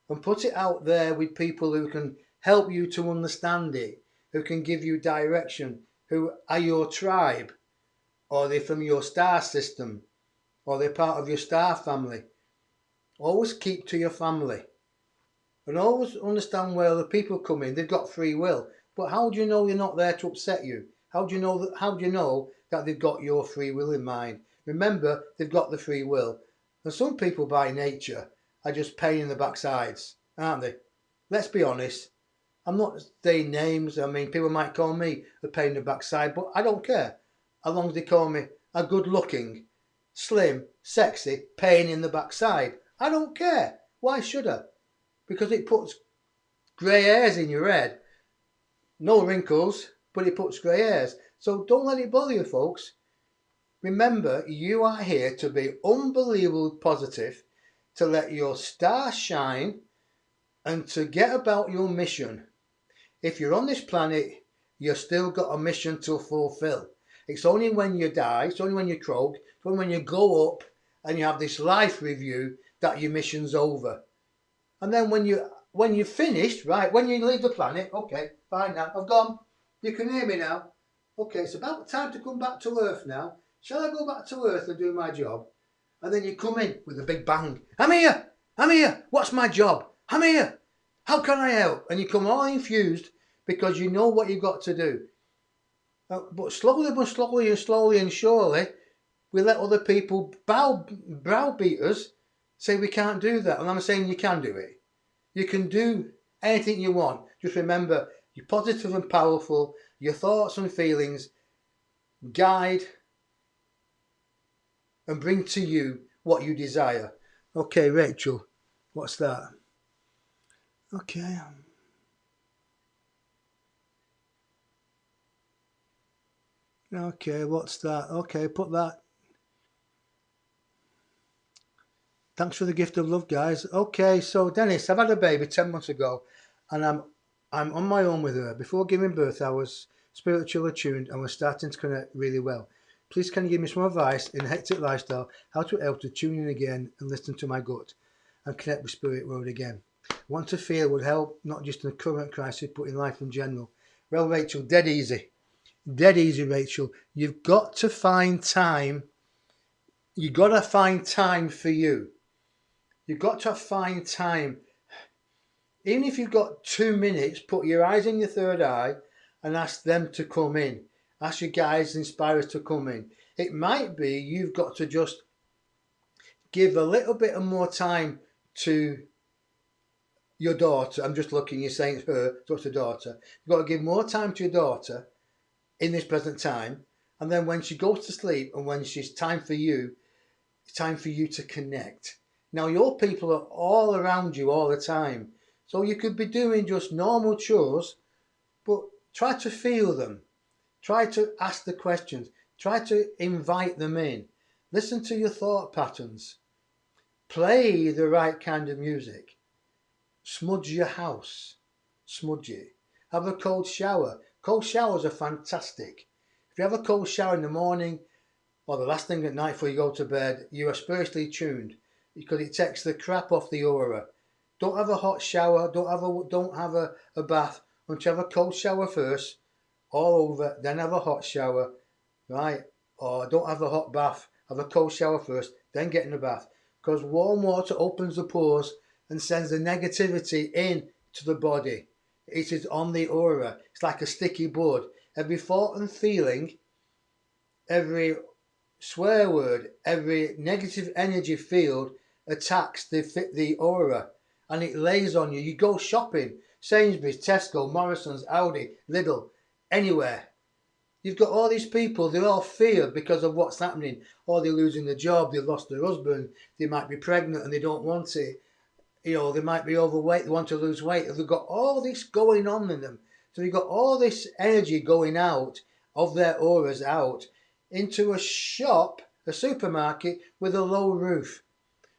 and put it out there with people who can help you to understand it, who can give you direction, who are your tribe, or they're from your star system, or they're part of your star family. Always keep to your family. And always understand where the people come in. They've got free will. But how do you know they're not there to upset you? How do you know that they've got your free will in mind? Remember, they've got the free will. And some people by nature are just pain in the backsides, aren't they? Let's be honest. I'm not saying names. I mean, people might call me the pain in the backside, but I don't care. As long as they call me a good looking, slim, sexy, pain in the backside. I don't care. Why should I? Because it puts grey hairs in your head. No wrinkles, but it puts grey hairs. So don't let it bother you, folks. Remember, you are here to be unbelievably positive, to let your star shine, and to get about your mission. If you're on this planet, you've still got a mission to fulfill. It's only when you die, it's only when you croak, it's only when you go up and you have this life review that your mission's over. And then when you're finished, right, when you leave the planet, okay, fine now, I've gone. You can hear me now. Okay, it's about time to come back to Earth now. Shall I go back to Earth and do my job? And then you come in with a big bang. I'm here. What's my job? I'm here. How can I help? And you come all infused because you know what you've got to do. But slowly and surely, we let other people browbeat us, say we can't do that. And I'm saying you can do it. You can do anything you want. Just remember, you're positive and powerful. Your thoughts and feelings guide and bring to you what you desire. Okay, Rachel, what's that? Okay. Okay, what's that? Okay, put that. Thanks for the gift of love, guys. Okay, so Dennis, I've had a baby 10 months ago, and I'm I'm on my own with her. Before giving birth, I was spiritually attuned and was starting to connect really well. Please can you give me some advice in a hectic lifestyle, how to help to tune in again and listen to my gut and connect with spirit world again. Want to feel would help, not just in the current crisis, but in life in general. Well, Rachel, dead easy. Dead easy, Rachel. You've got to find time. You've got to find time for you. You've got to find time. Even if you've got 2 minutes, put your eyes in your third eye and ask them to come in. Ask your guides and inspirers to come in. It might be you've got to just give a little bit of more time to your daughter. I'm just looking, you're saying it's her, so it's a daughter. You've got to give more time to your daughter in this present time. And then when she goes to sleep and when she's time for you, it's time for you to connect. Now, your people are all around you all the time. So you could be doing just normal chores, but try to feel them. Try to ask the questions. Try to invite them in. Listen to your thought patterns. Play the right kind of music. Smudge your house. Smudge it. Have a cold shower. Cold showers are fantastic. If you have a cold shower in the morning or the last thing at night before you go to bed, you are spiritually tuned because it takes the crap off the aura. Don't have a hot shower. Don't have a bath until you have a cold shower first, all over. Then have a hot shower, right? Or don't have a hot bath. Have a cold shower first, then get in the bath. Because warm water opens the pores and sends the negativity in to the body. It is on the aura. It's like a sticky board. Every thought and feeling, every swear word, every negative energy field attacks the aura. And it lays on you. You go shopping, Sainsbury's, Tesco, Morrison's, Aldi, Lidl, anywhere. You've got all these people, they're all feared because of what's happening. Or they're losing their job, they've lost their husband, they might be pregnant and they don't want it. You know, they might be overweight, they want to lose weight. They've got all this going on in them. So you've got all this energy going out of their auras out into a shop, a supermarket with a low roof.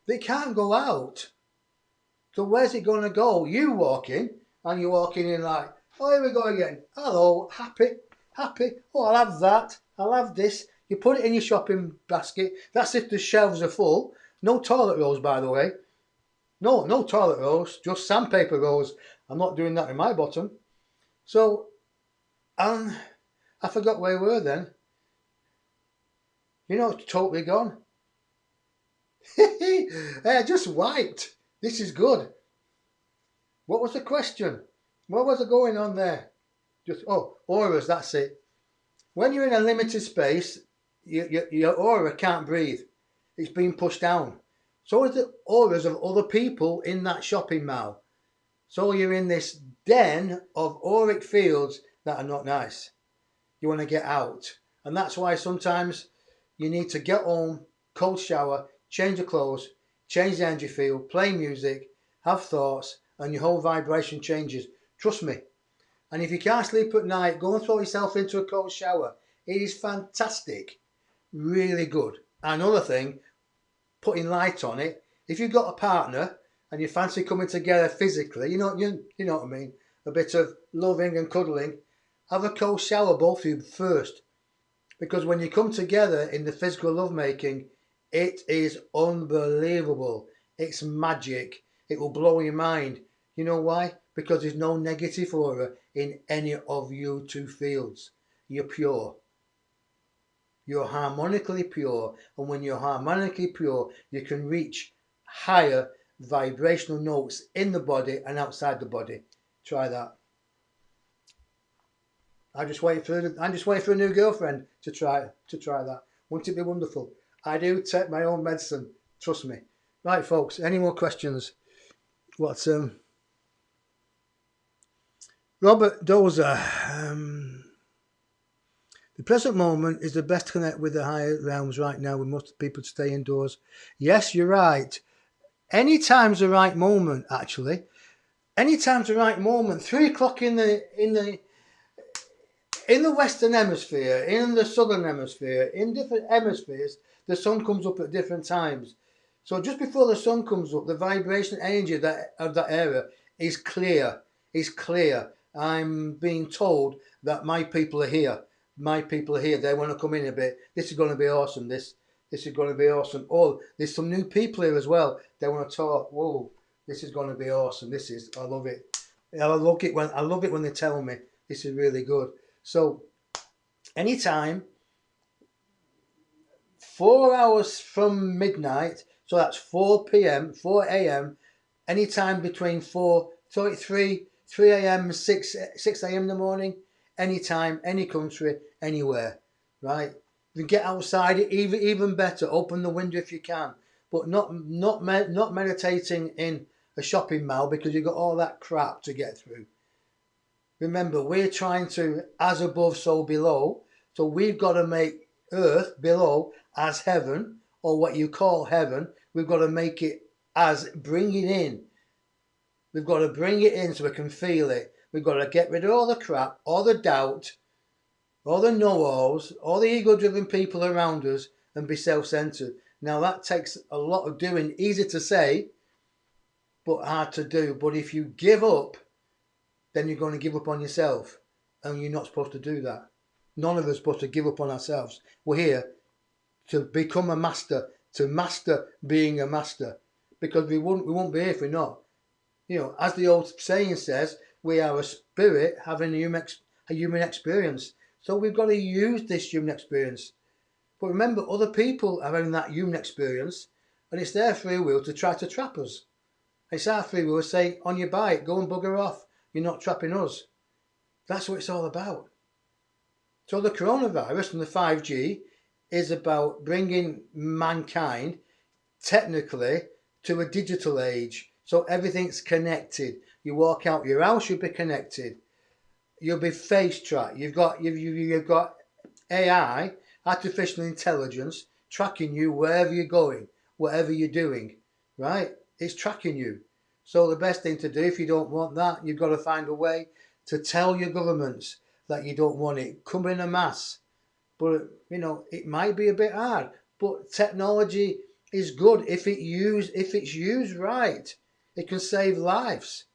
They can't go out. So where's it going to go? You walk in, and you're walking in like, oh, here we go again. Hello, happy. Oh, I'll have that. I'll have this. You put it in your shopping basket. That's if the shelves are full. No toilet rolls, by the way. No toilet rolls. Just sandpaper rolls. I'm not doing that in my bottom. So, I forgot where we were then. You know, it's totally gone. I just wiped. This is good. What was the question? What was going on there? Auras, that's it. When you're in a limited space, your aura can't breathe. It's being pushed down. So is the auras of other people in that shopping mall. So you're in this den of auric fields that are not nice. You want to get out. And that's why sometimes you need to get home, cold shower, change your clothes, change the energy field, play music, have thoughts, and your whole vibration changes. Trust me. And if you can't sleep at night, go and throw yourself into a cold shower. It is fantastic. Really good. Another thing, putting light on it. If you've got a partner and you fancy coming together physically, you know what I mean, a bit of loving and cuddling, have a cold shower, both of you first. Because when you come together in the physical lovemaking, it is unbelievable. It's magic. It will blow your mind. You know why? Because there's no negative aura in any of you two fields. You're pure. You're harmonically pure. And when you're harmonically pure, you can reach higher vibrational notes in the body and outside the body. Try that. I'm just waiting for a new girlfriend to try that. Wouldn't it be wonderful? I do take my own medicine. Trust me. Right, folks. Any more questions? What's Robert Dozer? The present moment is the best to connect with the higher realms right now. We most people stay indoors. Yes, you're right. Anytime's the right moment. Actually, anytime's the right moment. 3 o'clock in the Western Hemisphere, in the Southern Hemisphere, in different hemispheres, the sun comes up at different times. So just before the sun comes up, the vibration energy of that area is clear. It's clear. I'm being told that my people are here. My people are here. They want to come in a bit. This is going to be awesome. This is going to be awesome. Oh, there's some new people here as well. They want to talk. Whoa, this is going to be awesome. I love it. I love it when they tell me this is really good. So anytime 4 hours from midnight, so that's 4 p.m., 4 a.m., anytime between 3 a.m. and 6 a.m. in the morning, anytime, any country, anywhere, right? You can get outside, even better, open the window if you can, but not meditating in a shopping mall because you've got all that crap to get through. Remember, we're trying to, as above, so below, so we've got to make earth below as heaven, or what you call heaven. We've got to make it as, bring it in. We've got to bring it in so we can feel it. We've got to get rid of all the crap, all the doubt, all the know-alls, all the ego-driven people around us, and be self-centered. Now that takes a lot of doing, easy to say, but hard to do. But if you give up, then you're going to give up on yourself, and you're not supposed to do that. None of us are supposed to give up on ourselves. We're here to become a master, to master being a master, because we won't be here if we're not. You know, as the old saying says, we are a spirit having a human experience. So we've got to use this human experience. But remember, other people are having that human experience, and it's their free will to try to trap us. It's our free will to say, on your bike, go and bugger off. You're not trapping us. That's what it's all about. So the coronavirus and the 5G is about bringing mankind, technically, to a digital age. So everything's connected. You walk out your house, you'll be connected. You'll be face tracked. You've got AI, artificial intelligence, tracking you wherever you're going, whatever you're doing, right? It's tracking you. So the best thing to do, if you don't want that, you've got to find a way to tell your governments that you don't want it. Come in a mass. But, you know, it might be a bit hard. But technology is good if it's used right. It can save lives.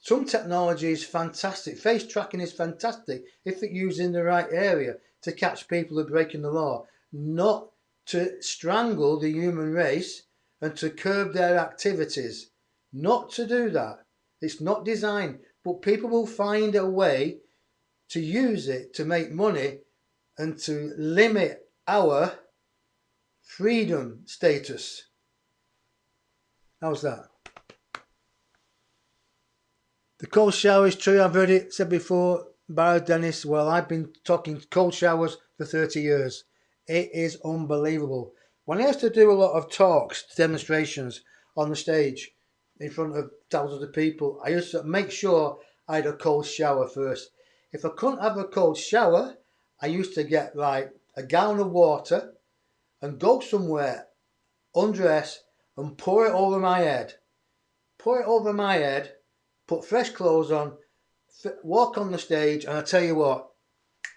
Some technology is fantastic. Face tracking is fantastic if it's used in the right area to catch people who are breaking the law, not to strangle the human race and to curb their activities. Not to do that. It's not designed, but people will find a way to use it to make money and to limit our freedom status. How's that? The cold shower is true. I've heard it said before by Denis. Well, I've been talking cold showers for 30 years. It is unbelievable. When I used to do a lot of talks, demonstrations on the stage in front of thousands of people, I used to make sure I had a cold shower first. If I couldn't have a cold shower, I used to get like a gallon of water and go somewhere, undress and pour it over my head. Pour it over my head, put fresh clothes on, walk on the stage, and I tell you what,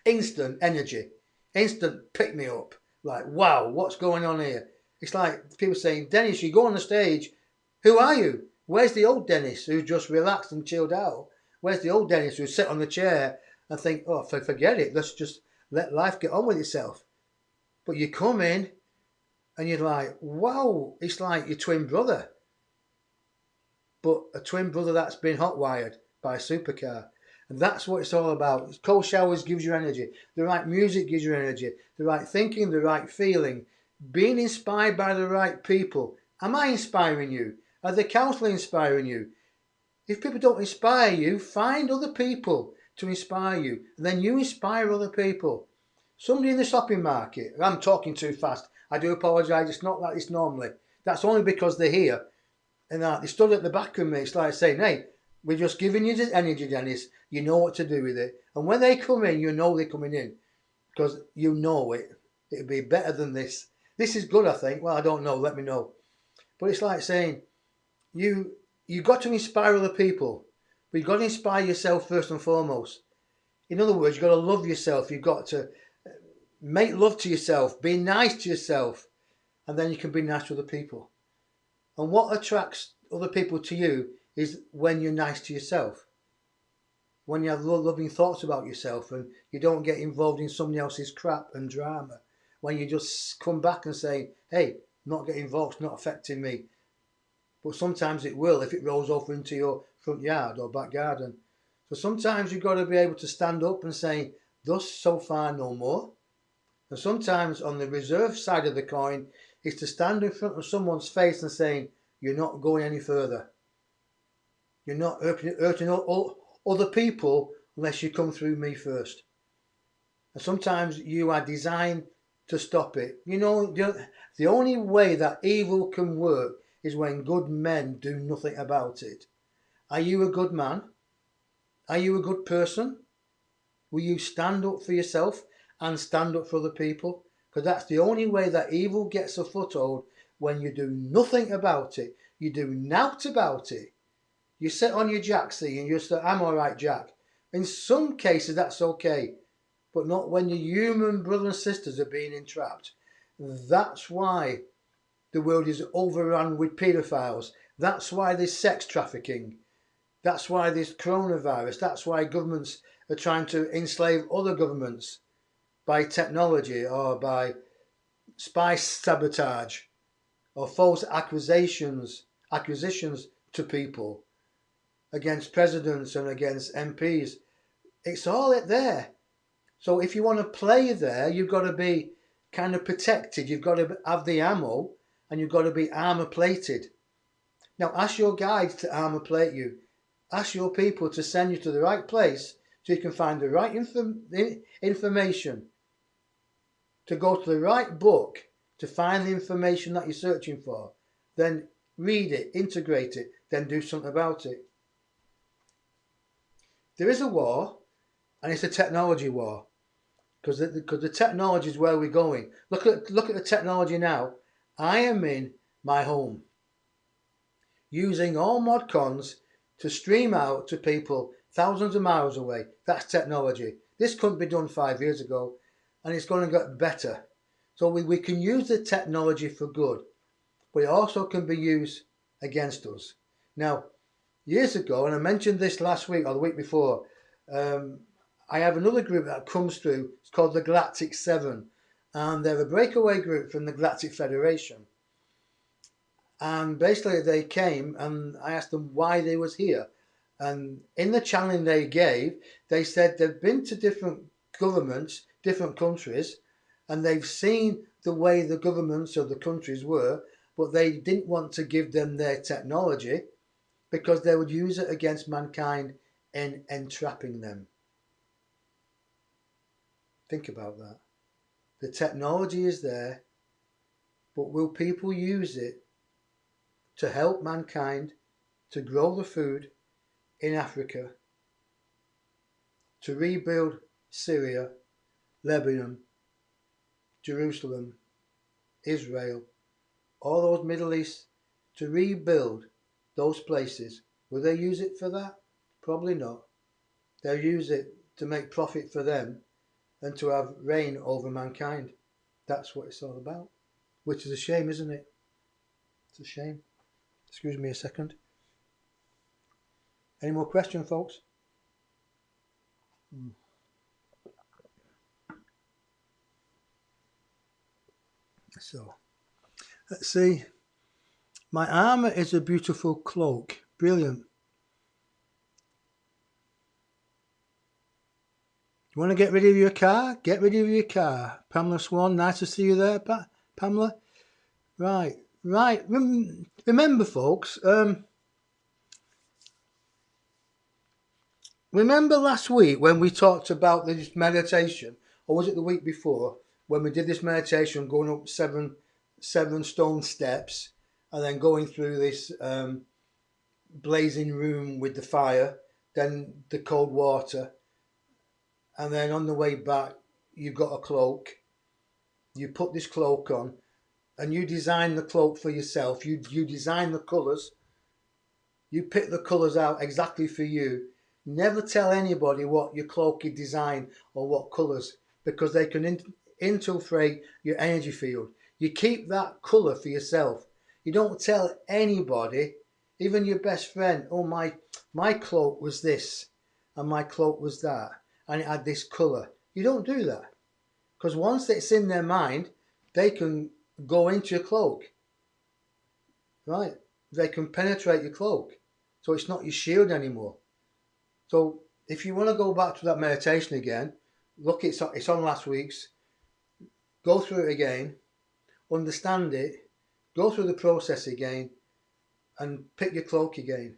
instant energy, instant pick me up. Like, wow, what's going on here? It's like people saying, Denis, you go on the stage, who are you? Where's the old Denis who's just relaxed and chilled out? Where's the old Denis who's sit on the chair and think, oh, forget it, let's just let life get on with itself? But you come in and you're like, wow, it's like your twin brother. But a twin brother that's been hot-wired by a supercar. And that's what it's all about. Cold showers gives you energy. The right music gives you energy. The right thinking, the right feeling. Being inspired by the right people. Am I inspiring you? Are the counsellor inspiring you? If people don't inspire you, find other people to inspire you. And then you inspire other people. Somebody in the shopping market. I'm talking too fast. I do apologise. It's not like this normally. That's only because they're here. And they stood at the back of me. It's like saying, hey, we're just giving you this energy, Denis. You know what to do with it. And when they come in, you know they're coming in. Because you know it. It'll be better than this. This is good, I think. Well, I don't know. Let me know. But it's like saying, you got to inspire other people. But you've got to inspire yourself first and foremost. In other words, you've got to love yourself. You've got to make love to yourself. Be nice to yourself. And then you can be nice to other people. And what attracts other people to you is when you're nice to yourself. when you have loving thoughts about yourself and you don't get involved in somebody else's crap and drama, when you just come back and say, hey, not getting involved, it's not affecting me. But sometimes it will if it rolls over into your front yard or back garden. So sometimes you've got to be able to stand up and say, thus so far no more. And sometimes on the reserve side of the coin is to stand in front of someone's face and saying, you're not going any further. You're not hurting all other people unless you come through me first. And sometimes you are designed to stop it. You know, the only way that evil can work is when good men do nothing about it. Are you a good man? Are you a good person? Will you stand up for yourself and stand up for other people? Because that's the only way that evil gets a foothold, when you do nothing about it. You do nought about it. You sit on your jack seat and you say, I'm all right, Jack. In some cases, that's okay. But not when your human brothers and sisters are being entrapped. That's why the world is overrun with paedophiles. That's why there's sex trafficking. That's why there's coronavirus. That's why governments are trying to enslave other governments by technology or by spy sabotage or false accusations to people against presidents and against MPs. It's all there. So if you want to play there, you've got to be kind of protected. You've got to have the ammo and you've got to be armor plated. Now ask your guides to armor plate you. Ask your people to send you to the right place so you can find the right information, to go to the right book to find the information that you're searching for. Then read it, integrate it, then do something about it. There is a war, and it's a technology war, because the technology is where we're going. Look at the technology now. I am in my home using all mod cons to stream out to people thousands of miles away. That's technology. This couldn't be done 5 years ago, and it's going to get better. So we can use the technology for good, but it also can be used against us. Now, years ago, and I mentioned this last week or the week before, I have another group that comes through. It's called the Galactic 7, and they're a breakaway group from the Galactic Federation. And basically they came and I asked them why they was here. And in the challenge they gave, they said they've been to different governments, different countries, and they've seen the way the governments of the countries were, but they didn't want to give them their technology because they would use it against mankind in entrapping them. Think about that. The technology is there, but will people use it to help mankind to grow the food in Africa, to rebuild Syria, Lebanon, Jerusalem, Israel, all those Middle East, to rebuild those places? Will they use it for that? Probably not. They'll use it to make profit for them and to have reign over mankind. That's what it's all about. Which is a shame, isn't it? It's a shame. Excuse me a second. Any more questions, folks? So, let's see. My armour is a beautiful cloak. Brilliant. You want to get rid of your car? Get rid of your car. Pamela Swan, nice to see you there, Pamela. Right. Remember, folks, remember last week when we talked about this meditation, or was it the week before, when we did this meditation going up seven stone steps and then going through this blazing room with the fire, then the cold water, and then on the way back you've got a cloak. You put this cloak on and you design the cloak for yourself. You design the colours. You pick the colours out exactly for you. Never tell anybody what your cloak is designed or what colours, because they can infiltrate your energy field. You keep that colour for yourself. You don't tell anybody, even your best friend, oh, my cloak was this. and my cloak was that, and it had this colour. You don't do that. Because once it's in their mind, they can go into your cloak. Right? They can penetrate your cloak. So it's not your shield anymore. So if you want to go back to that meditation again, look, it's on last week's. Go through it again, understand it, go through the process again, and pick your cloak again.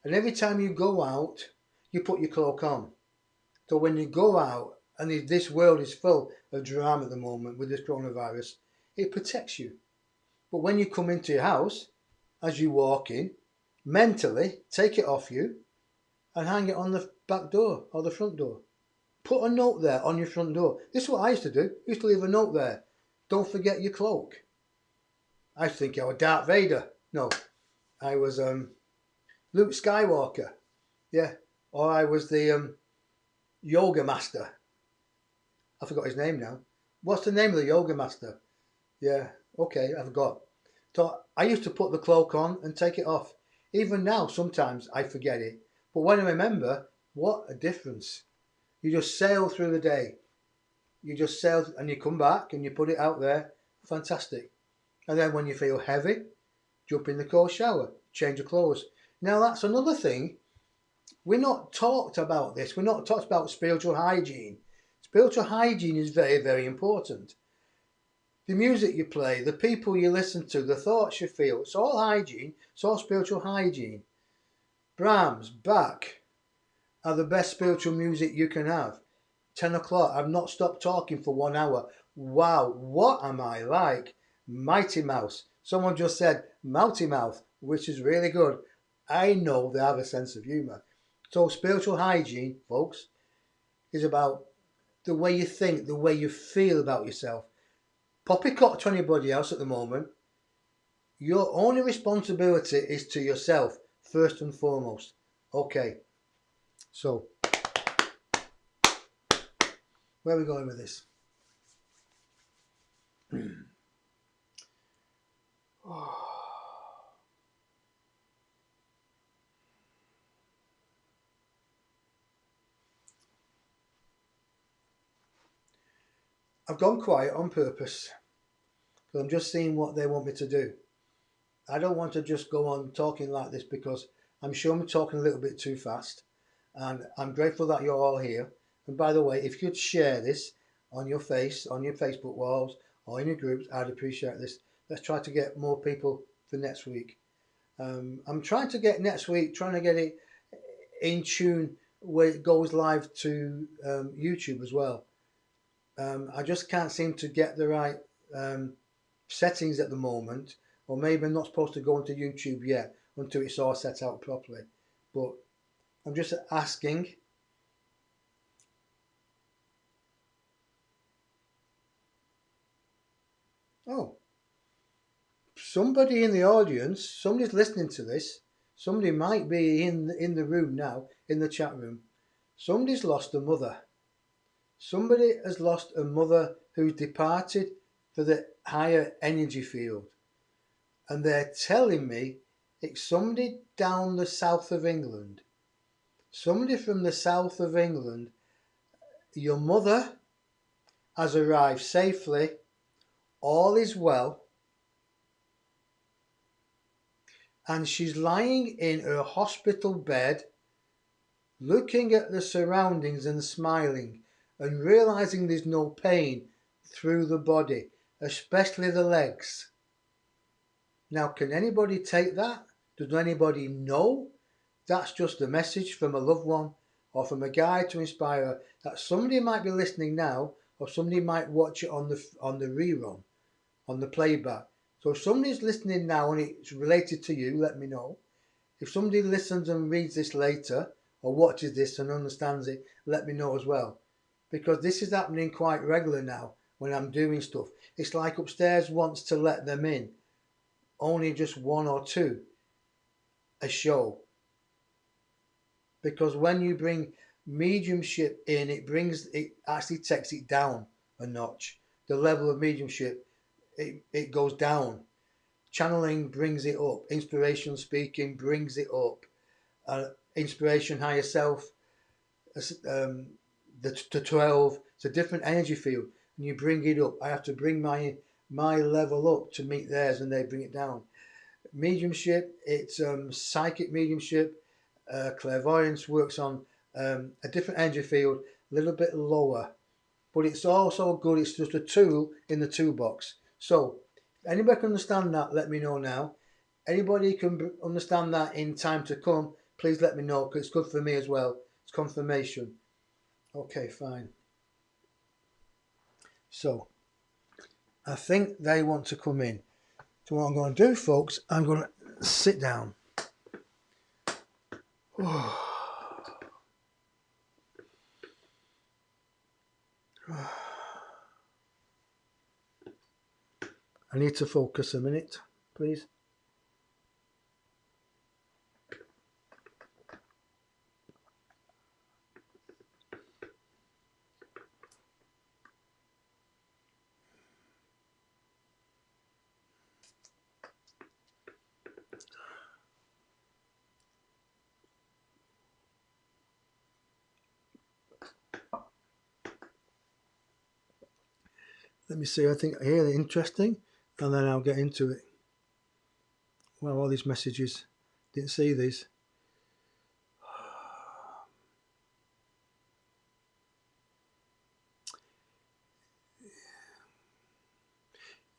And every time you go out, you put your cloak on. So when you go out, and this world is full of drama at the moment with this coronavirus, it protects you. But when you come into your house, as you walk in, mentally take it off you and hang it on the back door or the front door. Put a note there on your front door. This is what I used to do. I used to leave a note there. Don't forget your cloak. I used to think I was Darth Vader. No, I was Luke Skywalker. Yeah, or I was the yoga master. I forgot his name now. What's the name of the yoga master? Yeah, okay, I forgot. So I used to put the cloak on and take it off. Even now, sometimes I forget it. But when I remember, what a difference. You just sail through the day. You just sail and you come back and you put it out there. Fantastic. And then when you feel heavy, jump in the cold shower, change your clothes. Now that's another thing. We're not talked about this. We're not talked about spiritual hygiene. Spiritual hygiene is very, very important. The music you play, the people you listen to, the thoughts you feel, it's all hygiene. It's all spiritual hygiene. Brahms, Bach are the best spiritual music you can have. 10 o'clock, I've not stopped talking for 1 hour. Wow, what am I like? Mighty Mouse. Someone just said Mouty Mouth, which is really good. I know they have a sense of humour. So spiritual hygiene, folks, is about the way you think, the way you feel about yourself. Poppycock to anybody else at the moment. Your only responsibility is to yourself, first and foremost. Okay, so where are we going with this? I've gone quiet on purpose because I'm just seeing what they want me to do. I don't want to just go on talking like this because I'm sure I'm talking a little bit too fast, and I'm grateful that you're all here. And by the way, if you'd share this on your Facebook walls or in your groups, I'd appreciate this. Let's try to get more people for next week. I'm trying to get next week, trying to get it in tune where it goes live to YouTube as well. I just can't seem to get the right settings at the moment, or maybe I'm not supposed to go into YouTube yet until it's all set out properly. But I'm just asking. Oh, somebody in the audience, somebody's listening to this. Somebody might be in the room now, in the chat room. Somebody's lost a mother. Somebody has lost a mother who's departed for the higher energy field. And they're telling me it's somebody down the south of England. Somebody from the south of England. Your mother has arrived safely. All is well. And she's lying in her hospital bed, looking at the surroundings and smiling, and realizing there's no pain through the body, especially the legs. Now, can anybody take that? Does anybody know? That's just a message from a loved one or from a guide to inspire her, that somebody might be listening now, or somebody might watch it on the rerun, on the playback. So if somebody's listening now and it's related to you, let me know. If somebody listens and reads this later or watches this and understands it, let me know as well. Because this is happening quite regular now when I'm doing stuff. It's like upstairs wants to let them in. Only just 1 or 2 a show. Because when you bring mediumship in, it actually takes it down a notch. The level of mediumship, it goes down. Channeling brings it up. Inspiration speaking brings it up. Inspiration, higher self, the 12. It's a different energy field, and you bring it up. I have to bring my level up to meet theirs, and they bring it down. Mediumship, it's psychic mediumship. Clairvoyance works on a different energy field, a little bit lower, but it's also good. It's just a tool in the toolbox. So, anybody can understand that, let me know now. Anybody can understand that in time to come, please let me know, because it's good for me as well. It's confirmation. Okay, fine. So, I think they want to come in. So what I'm going to do, folks, I'm going to sit down. I need to focus a minute, please. Let me see, I think I hear it interesting, and then I'll get into it. Well, all these messages, didn't see these.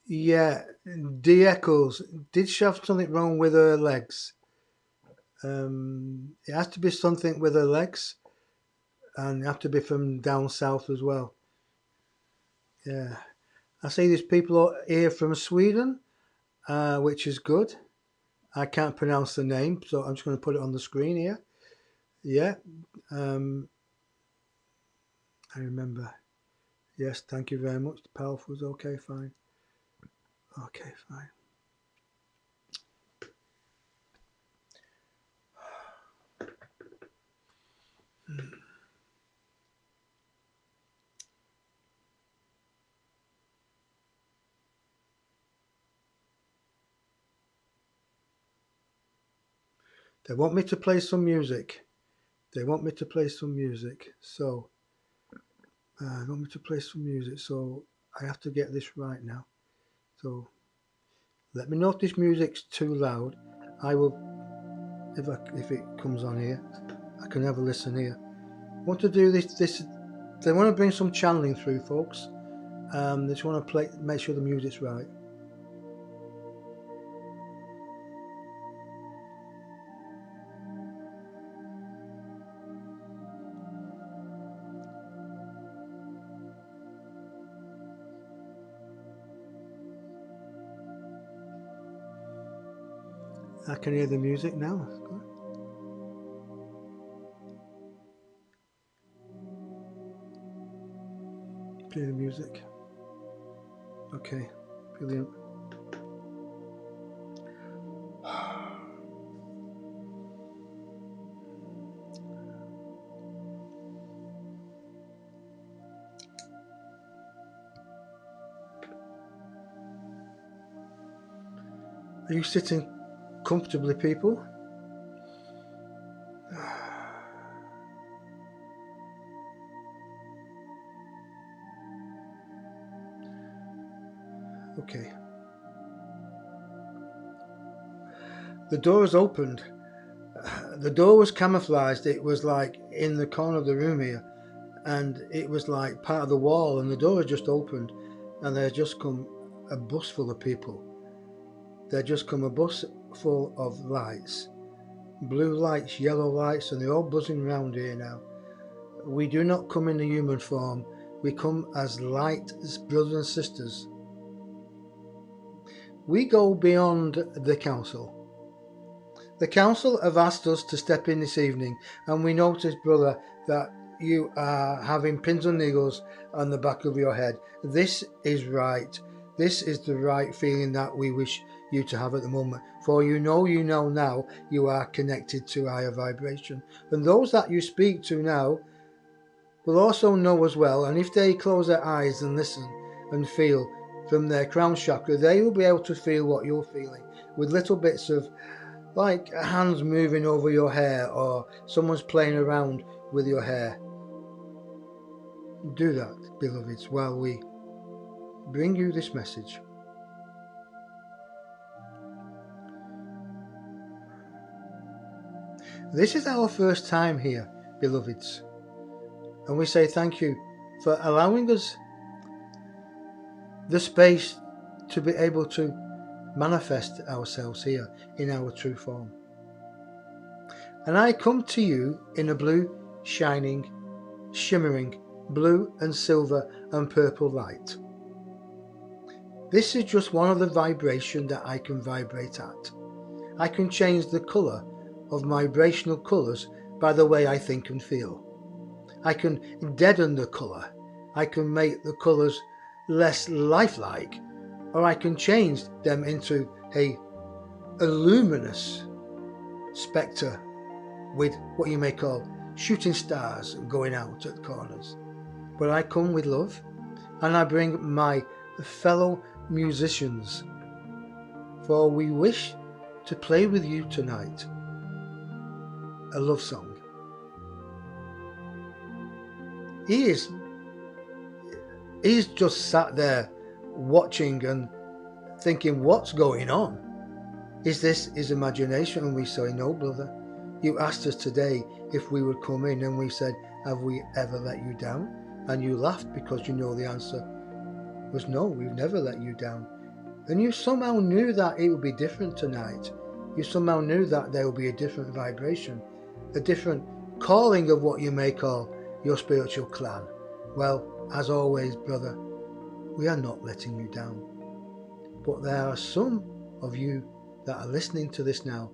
Yeah, D Eccles, did she have something wrong with her legs? It has to be something with her legs, and it have to be from down south as well. Yeah, I see these people here from Sweden, which is good. I can't pronounce the name, so I'm just going to put it on the screen here. Yeah, I remember. Yes, thank you very much. The powerful was okay, fine. Okay, fine. They want me to play some music. They want me to play some music. So, they want me to play some music. So, I have to get this right now. So, let me know if this music's too loud. I will, if it comes on here, I can have a listen here. I want to do this. They want to bring some channeling through, folks. They just want to make sure the music's right. I can hear the music now. Play the music. Okay, brilliant. Are you sitting comfortably, people? Okay. The door is opened. The door was camouflaged. It was like in the corner of the room here, and it was like part of the wall, and the door had just opened, and there had just come a bus full of people. There had just come a bus full of lights, blue lights, yellow lights, and they're all buzzing around here now. We do not come in the human form. We come as light brothers and sisters. We go beyond the council. The council have asked us to step in this evening, and we notice, brother, that you are having pins and needles on the back of your head. This is right. This is the right feeling that we wish you to have at the moment. For you know now you are connected to higher vibration. And those that you speak to now will also know as well, and if they close their eyes and listen and feel from their crown chakra, they will be able to feel what you're feeling with little bits of like hands moving over your hair, or someone's playing around with your hair. do that, beloveds, while we bring you this message. This is our first time here, beloveds, and we say thank you for allowing us the space to be able to manifest ourselves here in our true form. And I come to you in a blue, shining, shimmering, blue and silver and purple light. This is just one of the vibrations that I can vibrate at. I can change the colour of vibrational colours by the way I think and feel. I can deaden the colour. I can make the colours less lifelike, or I can change them into a luminous spectre with what you may call shooting stars going out at the corners. But I come with love, and I bring my fellow musicians, for we wish to play with you tonight a love song. He's just sat there watching and thinking, what's going on? Is this his imagination? And we say, no, brother. You asked us today if we would come in, and we said, have we ever let you down? And you laughed because you know the answer was no, we've never let you down. And you somehow knew that it would be different tonight. You somehow knew that there would be a different vibration, a different calling of what you may call your spiritual clan. Well, as always, brother, we are not letting you down. But there are some of you that are listening to this now.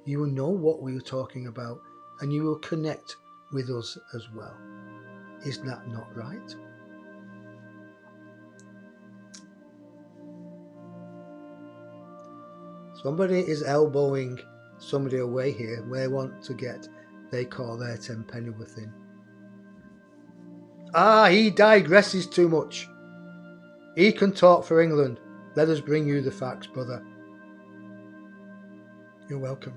You will know what we are talking about, and you will connect with us as well. Is that not right? Somebody is elbowing somebody away here. They want to get, they call their 10 pennyworth in. He digresses too much. He can talk for England. Let us bring you the facts, brother. You're welcome.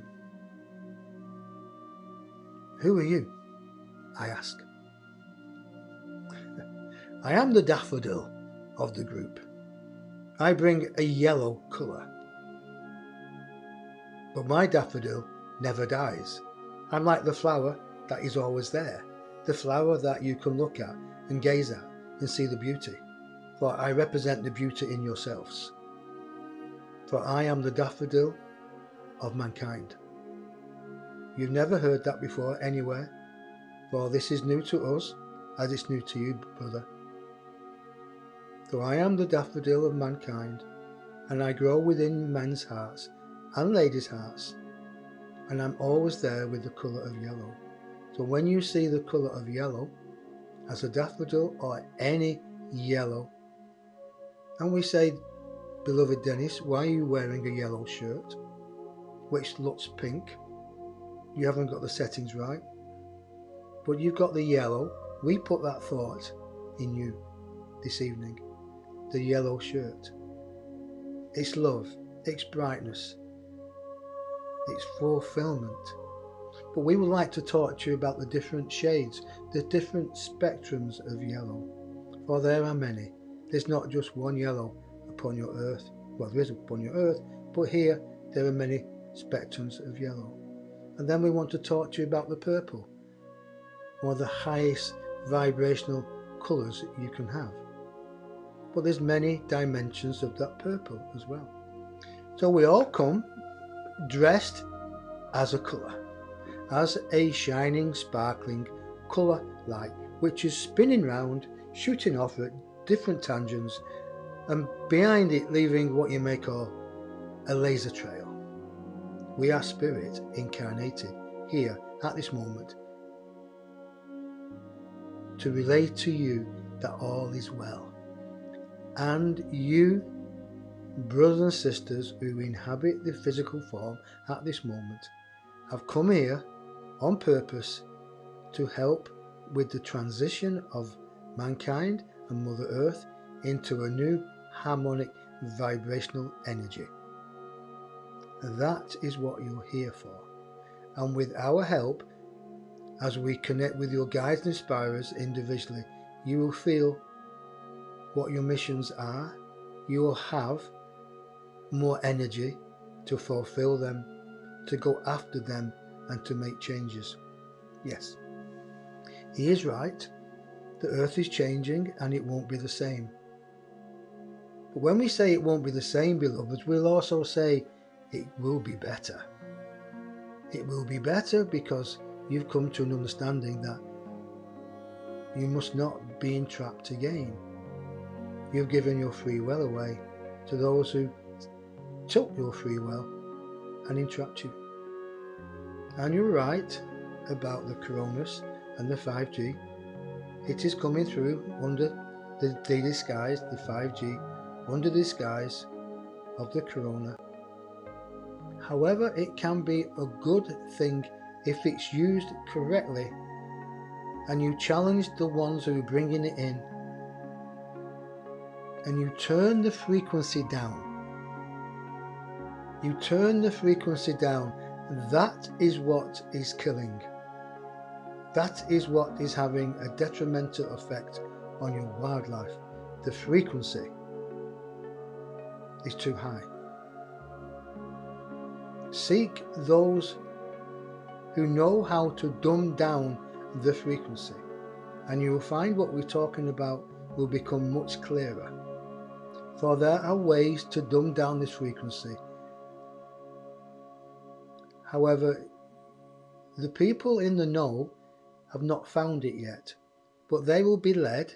Who are you? I ask. I am the daffodil of the group. I bring a yellow colour. But my daffodil never dies. I'm like the flower that is always there, the flower that you can look at and gaze at and see the beauty. For I represent the beauty in yourselves. For I am the daffodil of mankind. You've never heard that before anywhere, for this is new to us, as it's new to you, brother. So I am the daffodil of mankind, and I grow within men's hearts and ladies' hearts, and I'm always there with the colour of yellow. So when you see the colour of yellow, as a daffodil or any yellow, and we say, beloved Denis, why are you wearing a yellow shirt, which looks pink? You haven't got the settings right, but you've got the yellow. We put that thought in you this evening. The yellow shirt. It's love, it's brightness, it's fulfillment. But we would like to talk to you about the different shades, the different spectrums of yellow. For there are many. There's not just one yellow upon your earth. Well, there is upon your earth, but here there are many spectrums of yellow. And then we want to talk to you about the purple, one of the highest vibrational colours you can have. But there's many dimensions of that purple as well. So we all come dressed as a colour, as a shining, sparkling colour light, which is spinning round, shooting off at different tangents, and behind it leaving what you may call a laser trail. We are spirit incarnated here at this moment to relate to you that all is well. And you, brothers and sisters who inhabit the physical form at this moment, have come here on purpose to help with the transition of mankind and Mother Earth into a new harmonic vibrational energy. That is what you're here for. And with our help, as we connect with your guides and inspirers individually you will feel what your missions are. You will have more energy to fulfill them, to go after them, and to make changes. Yes, he is right. The earth is changing and it won't be the same. But when we say it won't be the same, beloveds, we'll also say it will be better. It will be better because you've come to an understanding that you must not be entrapped again. You've given your free will away to those who took your free will and entrapped you. And you're right about the coronas and the 5G. It is coming through under the disguise, the 5G, under the disguise of the corona. However, it can be a good thing if it's used correctly and you challenge the ones who are bringing it in and you turn the frequency down. You turn the frequency down. That is what is killing. That is what is having a detrimental effect on your wildlife. The frequency is too high. Seek those who know how to dumb down the frequency, and you will find what we're talking about will become much clearer. For there are ways to dumb down this frequency. However, the people in the know have not found it yet, but they will be led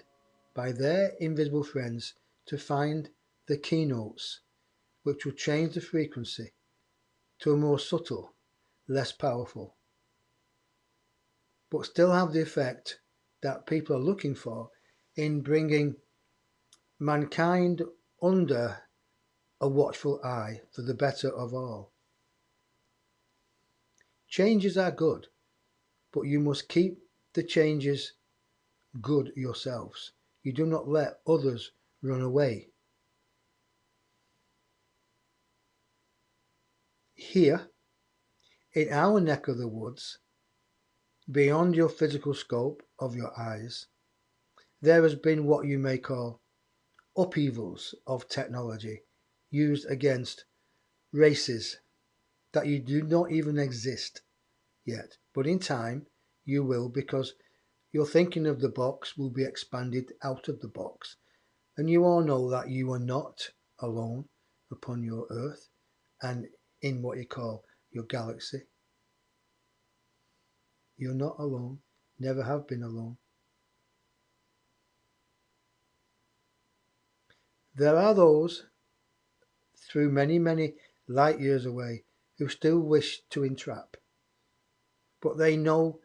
by their invisible friends to find the keynotes which will change the frequency to a more subtle, less powerful, but still have the effect that people are looking for in bringing mankind under a watchful eye for the better of all. Changes are good, but you must keep the changes good yourselves. You do not let others run away. Here, in our neck of the woods, beyond your physical scope of your eyes, there has been what you may call upheavals of technology used against races that you do not even exist yet. But in time, you will, because your thinking of the box will be expanded out of the box. And you all know that you are not alone upon your earth and in what you call your galaxy. You're not alone, never have been alone. There are those through many, many light years away who still wish to entrap, but they know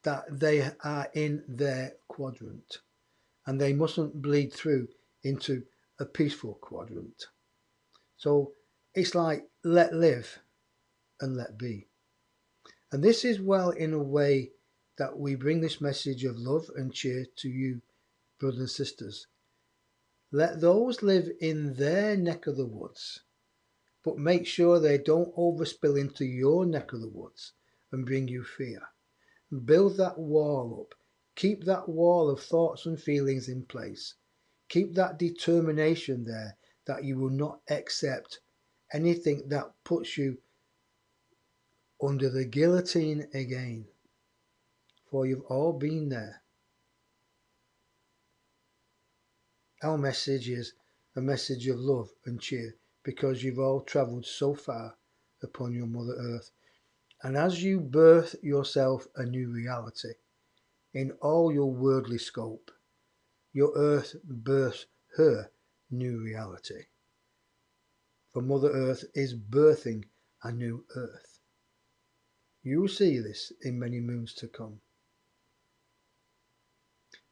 that they are in their quadrant and they mustn't bleed through into a peaceful quadrant. So it's like let live and let be. And this is well in a way that we bring this message of love and cheer to you, brothers and sisters. Let those live in their neck of the woods, but make sure they don't overspill into your neck of the woods and bring you fear. Build that wall up. Keep that wall of thoughts and feelings in place. Keep that determination there that you will not accept anything that puts you under the guillotine again. For you've all been there. Our message is a message of love and cheer because you've all travelled so far upon your Mother Earth. And as you birth yourself a new reality in all your worldly scope, your Earth births her new reality. For Mother Earth is birthing a new Earth. You will see this in many moons to come.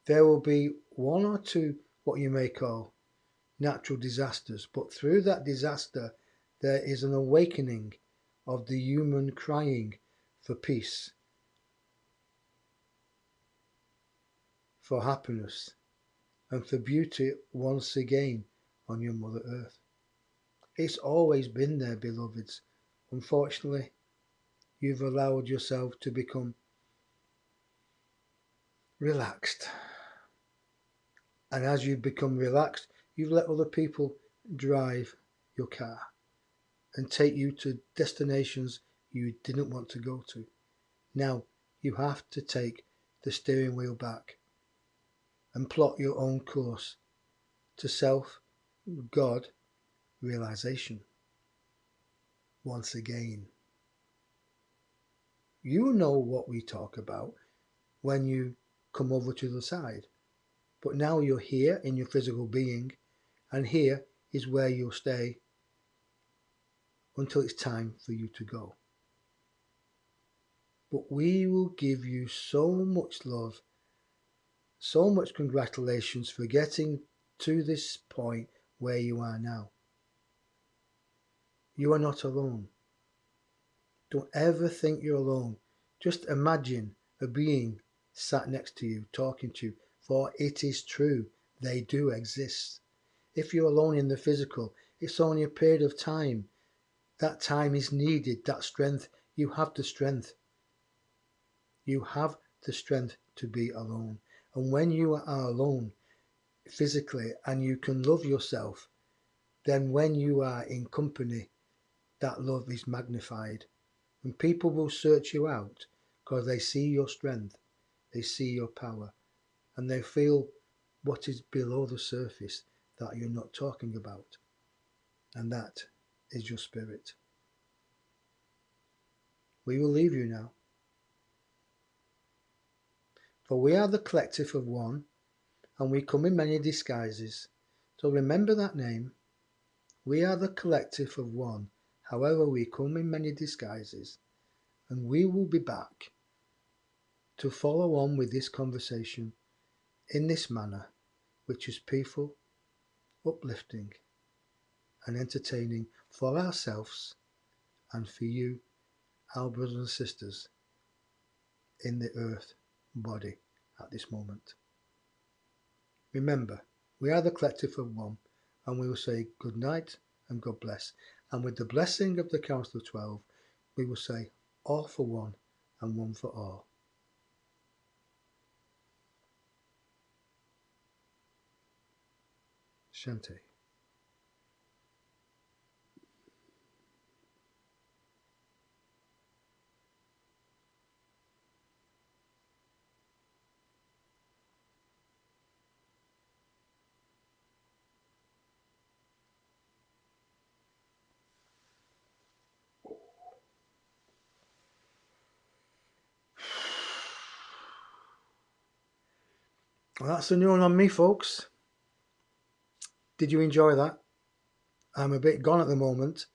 There will be one or two what you may call natural disasters, but through that disaster there is an awakening of the human crying for peace, for happiness, and for beauty once again on your Mother Earth. It's always been there, beloveds. Unfortunately, you've allowed yourself to become relaxed And as you become relaxed, you've let other people drive your car and take you to destinations you didn't want to go to. Now you have to take the steering wheel back and plot your own course to self, God, realization. Once again, you know what we talk about when you come over to the side. But now you're here in your physical being, and here is where you'll stay until it's time for you to go. But we will give you so much love, so much congratulations for getting to this point where you are now. You are not alone. Don't ever think you're alone. Just imagine a being sat next to you, talking to you, for it is true, they do exist. If you're alone in the physical, it's only a period of time. That time is needed, that strength. You have the strength. You have the strength to be alone. And when you are alone physically and you can love yourself, then when you are in company, that love is magnified. And people will search you out because they see your strength, they see your power, and they feel what is below the surface that you're not talking about. And that is your spirit. We will leave you now. For we are the collective of one, and we come in many disguises. So remember that name. We are the collective of one, however we come in many disguises. And we will be back to follow on with this conversation in this manner, which is peaceful, uplifting, and entertaining for ourselves and for you, our brothers and sisters, in the earth body at this moment. Remember, we are the collective of one, and we will say good night and God bless. And with the blessing of the Council of 12, we will say all for one and one for all. Shanti. Well, that's the new one on me, folks. Did you enjoy that? I'm a bit gone at the moment.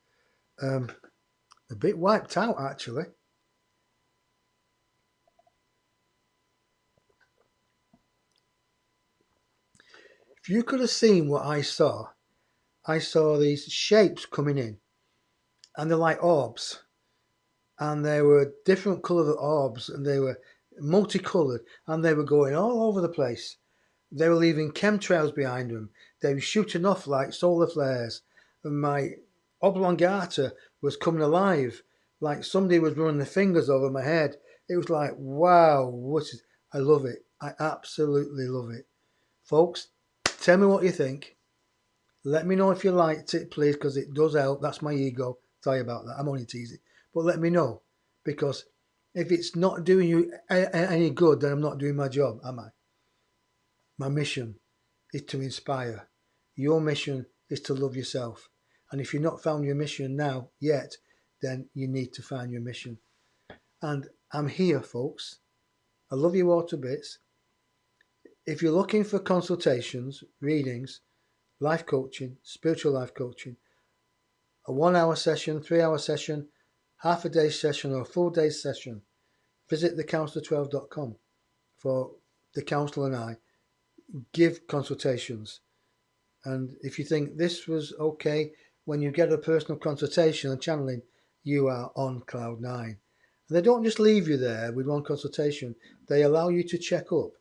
A bit wiped out, actually. If you could have seen what I saw these shapes coming in, and they're like orbs, and they were different coloured orbs, and they were multicoloured, and they were going all over the place. They were leaving chemtrails behind them. They were shooting off like solar flares. And my oblongata was coming alive, like somebody was running their fingers over my head. It was like, wow, I love it. I absolutely love it. Folks, tell me what you think. Let me know if you liked it, please, because it does help. That's my ego. Sorry about that. I'm only teasing. But let me know, because if it's not doing you any good, then I'm not doing my job, am I? My mission is to inspire. Your mission is to love yourself. And if you've not found your mission now yet, then you need to find your mission. And I'm here, folks. I love you all to bits. If you're looking for consultations, readings, life coaching, spiritual life coaching, a 1 hour session, 3 hour session, half a day session, or a full day session, visit thecounsellor12.com for the counsellor and I give consultations. And if you think this was okay, when you get a personal consultation and channeling, you are on cloud nine. And they don't just leave you there with one consultation. They allow you to check up.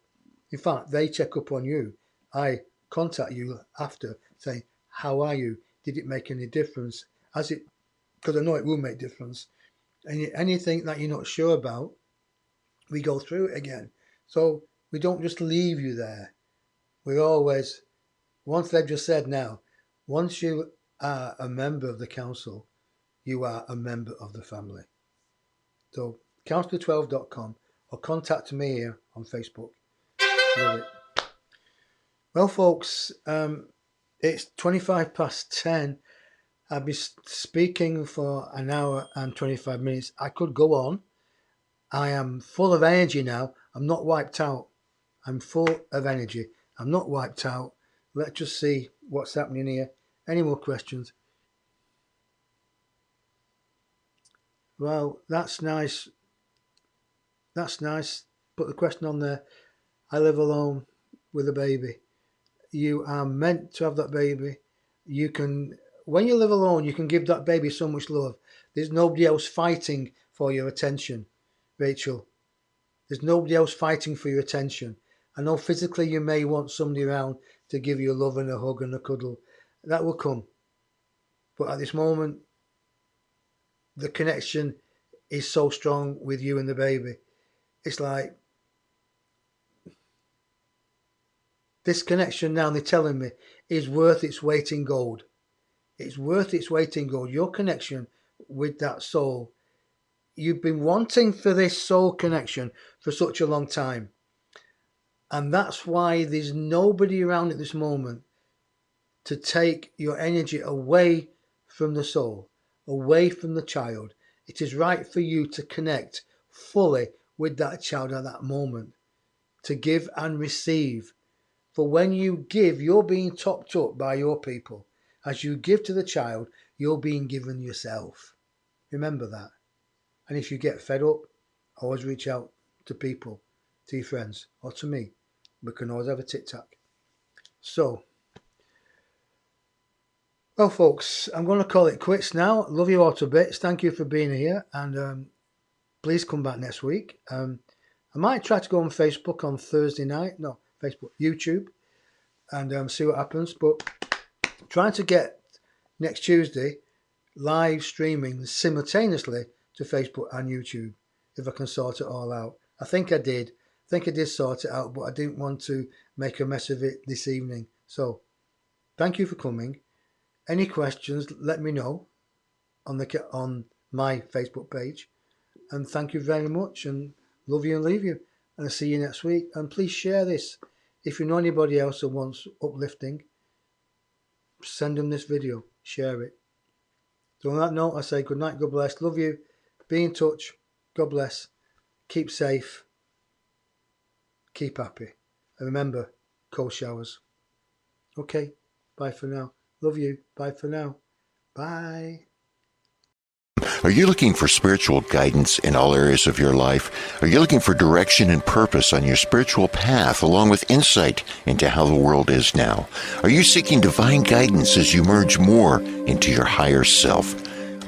In fact, they check up on you. I contact you after, saying, how are you? Did it make any difference? Because I know it will make difference. And anything that you're not sure about, we go through it again. So we don't just leave you there. we're always, once they've just said now, once you are a member of the council, you are a member of the family. So councillor12.com or contact me here on Facebook. Love it. Well, folks, it's 25 past 10. I'll be speaking for an hour and 25 minutes. I could go on. I am full of energy now. I'm not wiped out. I'm full of energy. I'm not wiped out. Let's just see what's happening here. Any more questions? Well, that's nice. That's nice. Put the question on there. I live alone with a baby. You are meant to have that baby. You can, when you live alone, you can give that baby so much love. There's nobody else fighting for your attention, Rachel. There's nobody else fighting for your attention. I know physically you may want somebody around to give you a love and a hug and a cuddle. That will come. But at this moment, the connection is so strong with you and the baby. It's like, this connection now, they're telling me, is worth its weight in gold. It's worth its weight in gold. Your connection with that soul. You've been wanting for this soul connection for such a long time. And that's why there's nobody around at this moment to take your energy away from the soul, away from the child. It is right for you to connect fully with that child at that moment, to give and receive. For when you give, you're being topped up by your people. As you give to the child, you're being given yourself. Remember that. And if you get fed up, always reach out to people, to your friends, or to me. We can always have a tic-tac. So, well, folks, I'm going to call it quits now. Love you all to bits. Thank you for being here. And please come back next week. I might try to go on Facebook on Thursday night. No, Facebook, YouTube. And see what happens. But trying to get next Tuesday live streaming simultaneously to Facebook and YouTube, if I can sort it all out. I think I did sort it out, but I didn't want to make a mess of it this evening. So thank you for coming. Any questions, let me know on my Facebook page. And thank you very much, and love you and leave you. And I'll see you next week. And please share this. If you know anybody else that wants uplifting, send them this video. Share it. So on that note, I say good night, God bless, love you, be in touch, God bless, keep safe, keep happy, and remember, cold showers. Okay, bye for now. Love you. Bye for now. Bye. Are you looking for spiritual guidance in all areas of your life? Are you looking for direction and purpose on your spiritual path, along with insight into how the world is now? Are you seeking divine guidance as you merge more into your higher self?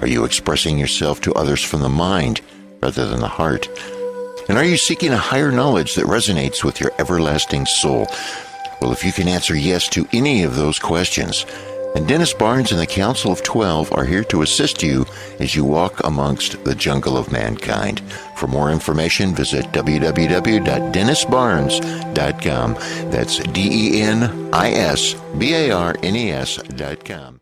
Are you expressing yourself to others from the mind rather than the heart? And are you seeking a higher knowledge that resonates with your everlasting soul? Well, if you can answer yes to any of those questions, and Dennis Barnes and the Council of 12 are here to assist you as you walk amongst the jungle of mankind. For more information, visit www.denisbarnes.com. That's DenisBarnes.com.